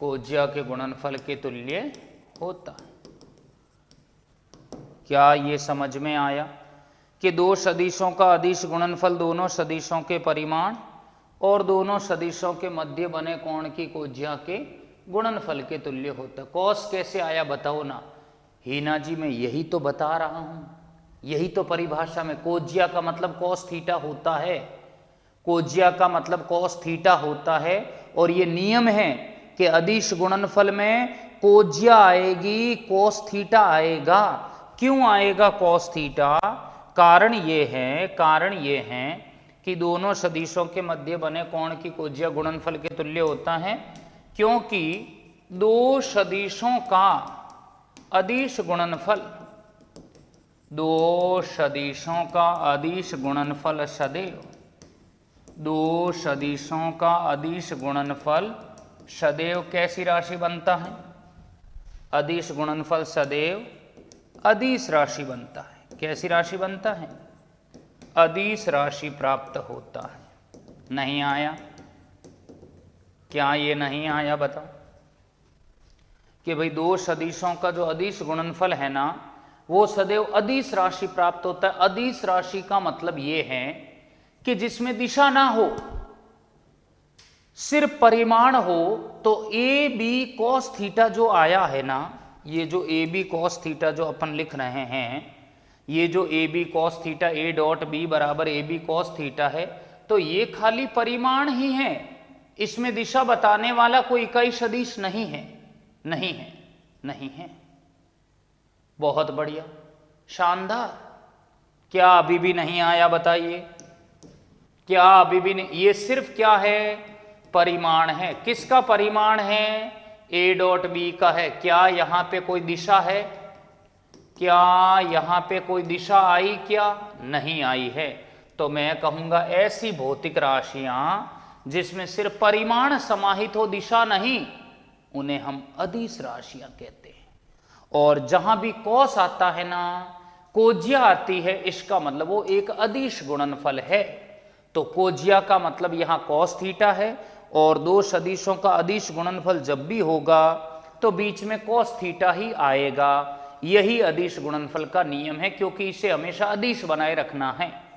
कोज्या के गुणनफल के तुल्य होता है। क्या ये समझ में आया कि दो सदिशों का अदिश गुणनफल दोनों सदिशों के परिमाण और दोनों सदिशों के मध्य बने कोण की कोज्या के गुणनफल के तुल्य होता है। कॉस कैसे आया बताओ ना? हीना जी मैं यही तो बता रहा हूं, यही तो परिभाषा में। कोज्या का मतलब कॉस थीटा होता है, कोज्या का मतलब कॉस थीटा होता है। और ये नियम है कि अदिश गुणनफल में कोज्या आएगी, कॉस थीटा आएगा। क्यों आएगा कॉस थीटा? कारण ये है कि दोनों सदिशों के मध्य बने कोण की कोज्या गुणनफल के तुल्य होता है, क्योंकि दो सदिशों का अदिश गुणनफल सदैव कैसी राशि बनता है? अदिश गुणनफल सदैव अदिश राशि बनता है। कैसी राशि बनता है? अदिश राशि प्राप्त होता है। नहीं आया? क्या ये नहीं आया बताओ? कि भाई दो सदिशों का जो अदिश गुणनफल है ना, वो सदैव अदिश राशि प्राप्त होता है। अदिश राशि का मतलब ये है कि जिसमें दिशा ना हो, सिर्फ परिमाण हो। तो ए बी कॉस थीटा जो आया है ना, ये जो ए बी कॉस थीटा जो अपन लिख रहे हैं, ये जो A B cos theta A dot B बराबर ए बी कॉस थीटा है, तो ये खाली परिमाण ही है, इसमें दिशा बताने वाला कोई इकाई सदिश नहीं है। बहुत बढ़िया, शानदार। क्या अभी भी नहीं आया बताइए? क्या अभी भी नहीं? ये सिर्फ क्या है? परिमाण है। किसका परिमाण है? ए डॉट बी का है। क्या यहां पे कोई दिशा है? क्या यहां पे कोई दिशा आई? क्या नहीं आई है? तो मैं कहूंगा ऐसी भौतिक राशियां जिसमें सिर्फ परिमाण समाहित हो, दिशा नहीं, उन्हें हम अदिश राशियां कहते हैं। और जहां भी कॉस आता है ना, कोज्या आती है, इसका मतलब वो एक अदिश गुणनफल है। तो कोज्या का मतलब यहां कॉस थीटा है, और दो सदिशों का अदिश गुणनफल जब भी होगा तो बीच में कॉस थीटा ही आएगा। यही अदिश गुणनफल का नियम है, क्योंकि इसे हमेशा अदिश बनाए रखना है।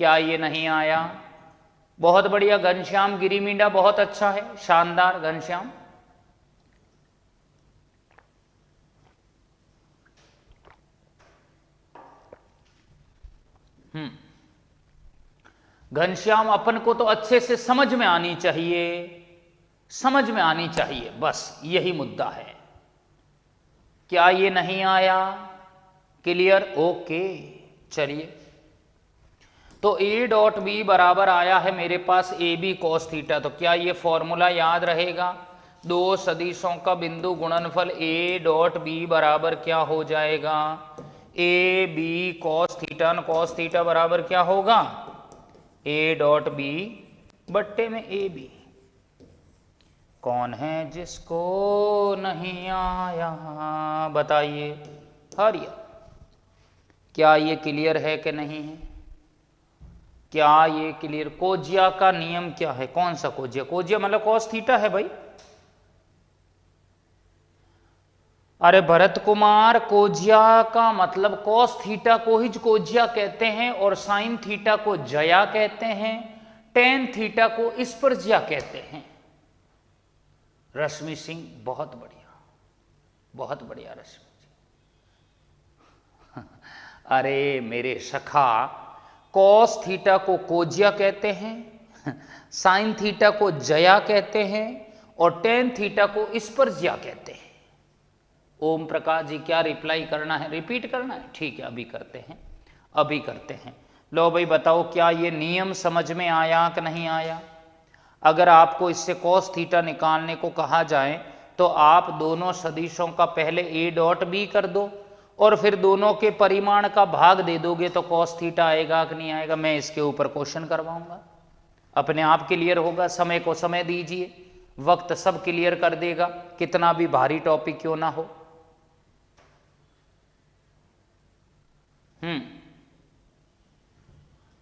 क्या ये नहीं आया? बहुत बढ़िया घनश्याम गिरिमींडा, बहुत अच्छा है, शानदार घनश्याम। घनश्याम अपन को तो अच्छे से समझ में आनी चाहिए, बस यही मुद्दा है। क्या ये नहीं आया? क्लियर? ओके, चलिए। तो ए डॉट बी बराबर आया है मेरे पास ए बी कॉस थीटा। तो क्या ये फॉर्मूला याद रहेगा? दो सदिशों का बिंदु गुणनफल ए डॉट बी बराबर क्या हो जाएगा? ए बी कॉस थीटा बराबर क्या होगा? ए डॉट बी बट्टे में ए बी। कौन है जिसको नहीं आया बताइए? हरियर। क्या ये क्लियर है कि नहीं है? क्या ये क्लियर? कोजिया का नियम क्या है? कौन सा कोजिया? कोजिया मतलब कॉस थीटा है भाई। अरे भरत कुमार, कोजिया का मतलब कॉस थीटा को ही कोजिया कहते हैं और साइन थीटा को जया कहते हैं, टेन थीटा को स्पर्जिया कहते हैं। रश्मि सिंह, बहुत बढ़िया, बहुत बढ़िया रश्मि जी। अरे मेरे सखा, कॉस थीटा को कोजिया कहते हैं, साइन थीटा को जया कहते हैं और टेन थीटा को स्पर्जिया कहते हैं। ओम प्रकाश जी, क्या रिप्लाई करना है? रिपीट करना है? ठीक है, अभी करते हैं, अभी करते हैं। लो भाई बताओ, क्या ये नियम समझ में आया कि नहीं आया? अगर आपको इससे कॉस थीटा निकालने को कहा जाए तो आप दोनों सदिशों का पहले ए डॉट बी कर दो और फिर दोनों के परिमाण का भाग दे दोगे तो कॉस थीटा आएगा कि नहीं आएगा? मैं इसके ऊपर क्वेश्चन करवाऊंगा, अपने आप क्लियर होगा। समय को समय दीजिए, वक्त सब क्लियर कर देगा, कितना भी भारी टॉपिक क्यों ना हो।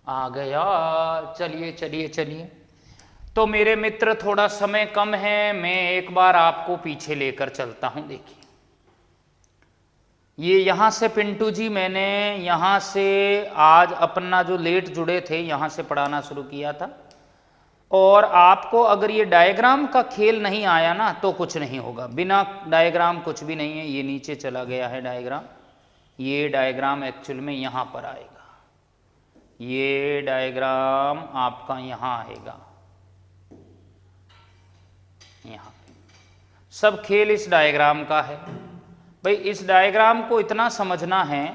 आ गया। चलिए चलिए चलिए। तो मेरे मित्र, थोड़ा समय कम है, मैं एक बार आपको पीछे लेकर चलता हूं। देखिए, ये यहां से पिंटू जी, मैंने यहां से आज अपना जो लेट जुड़े थे यहां से पढ़ाना शुरू किया था। और आपको अगर ये डायग्राम का खेल नहीं आया ना तो कुछ नहीं होगा। बिना डायग्राम कुछ भी नहीं है। ये नीचे चला गया है डायग्राम, ये डायग्राम एक्चुअल में यहां पर आएगा, ये डायग्राम आपका यहां आएगा, यहां। सब खेल इस डायग्राम का है भाई। इस डायग्राम को इतना समझना है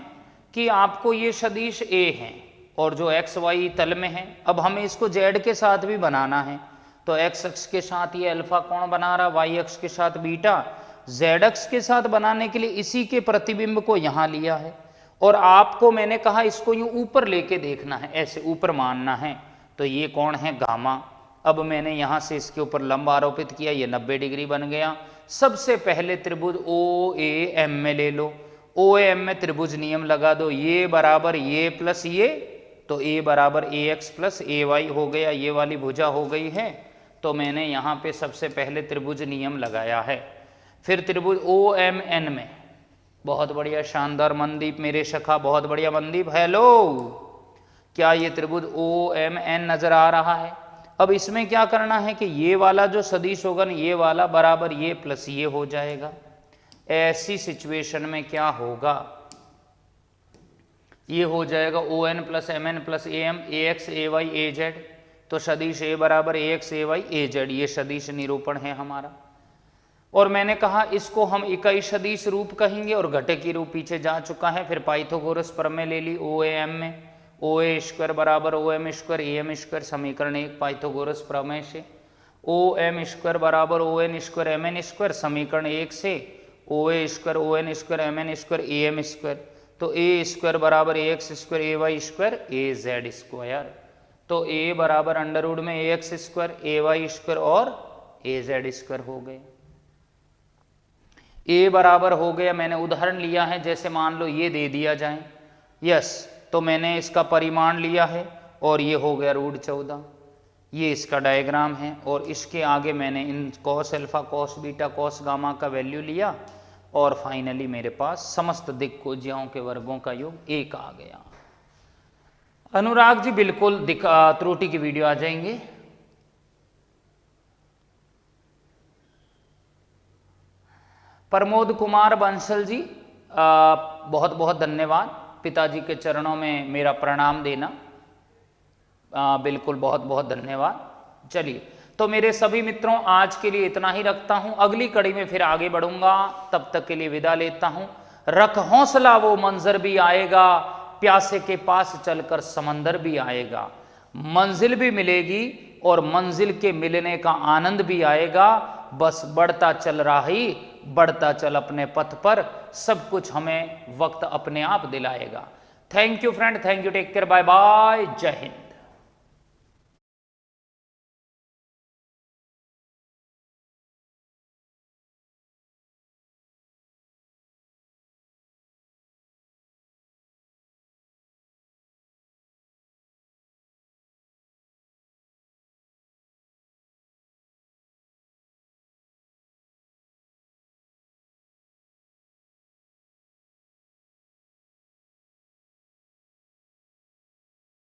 कि आपको ये सदिश ए है और जो एक्स वाई तल में है। अब हमें इसको जेड के साथ भी बनाना है, तो एक्स अक्ष के साथ ये अल्फा कोण बना रहा, वाई अक्ष के साथ बीटा, जेड अक्ष के साथ बनाने के लिए इसी के प्रतिबिंब को यहां लिया है। और आपको मैंने कहा इसको यूं ऊपर लेके देखना है, ऐसे ऊपर मानना है। तो ये कौन है? गामा। अब मैंने यहां से इसके ऊपर लंब आरोपित किया, ये 90 डिग्री बन गया। सबसे पहले त्रिभुज ओ ए एम में ले लो, ओ एम में त्रिभुज नियम लगा दो, ये बराबर ये प्लस ये, तो ए बराबर A X plus A Y हो गया, ये वाली भुजा हो गई है। तो मैंने यहाँ पे सबसे पहले त्रिभुज नियम लगाया है। फिर त्रिभुज ओ एम एन में, बहुत बढ़िया, शानदार मनदीप मेरे सखा, बहुत बढ़िया मनदीप, हेलो। क्या ये त्रिभुज ओ एम एन नजर आ रहा है? अब इसमें क्या करना है कि ये वाला जो सदिश होगा ना, ये वाला बराबर ये प्लस ये हो जाएगा। ऐसी सिचुएशन में क्या होगा? ये हो जाएगा O N plus M N plus A M, A X A Y A Z. तो सदिश ए बराबर A X A Y A Z, ये सदिश निरूपण है हमारा। और मैंने कहा इसको हम इकाई सदिश रूप कहेंगे और घटकी रूप पीछे जा चुका है। फिर पाइथागोरस प्रमेय ले ली ओ ए एम में, ओ ए स्क्वायर बराबर O M square A M square, समीकरण 1 पाइथागोरस प्रमेय से। ओ एम स्क्वायर बराबर O N square M N square, समीकरण 1 से। O A square O N square M N square A M square, तो ए स्क्वायर बराबर A X square A Y square A Z square. तो ए बराबर अंडर रूट में A X square A Y square और ए जेड स्क्वायर हो गए। ए बराबर हो गया, मैंने उदाहरण लिया है, जैसे मान लो ये दे दिया जाए, यस, तो मैंने इसका परिमाण लिया है और ये हो गया रूट 14। ये इसका डायग्राम है और इसके आगे मैंने इन cos alpha cos beta cos gamma का वैल्यू लिया और फाइनली मेरे पास समस्त दिक्कोज्याओं के वर्गों का योग 1 आ गया। अनुराग जी बिल्कुल त्रुटि की वीडियो आ जाएंगे। प्रमोद कुमार बंसल जी, बहुत बहुत धन्यवाद। पिताजी के चरणों में मेरा प्रणाम देना, बिल्कुल बहुत बहुत धन्यवाद। चलिए, तो मेरे सभी मित्रों, आज के लिए इतना ही रखता हूं। अगली कड़ी में फिर आगे बढ़ूंगा, तब तक के लिए विदा लेता हूं। रख हौसला, वो मंजर भी आएगा, प्यासे के पास चलकर समंदर भी आएगा। मंजिल भी मिलेगी और मंजिल के मिलने का आनंद भी आएगा। बस बढ़ता चल रहा ही, बढ़ता चल अपने पथ पर, सब कुछ हमें वक्त अपने आप दिलाएगा। Thank you friend, thank you, take care, bye bye, जय हिंद।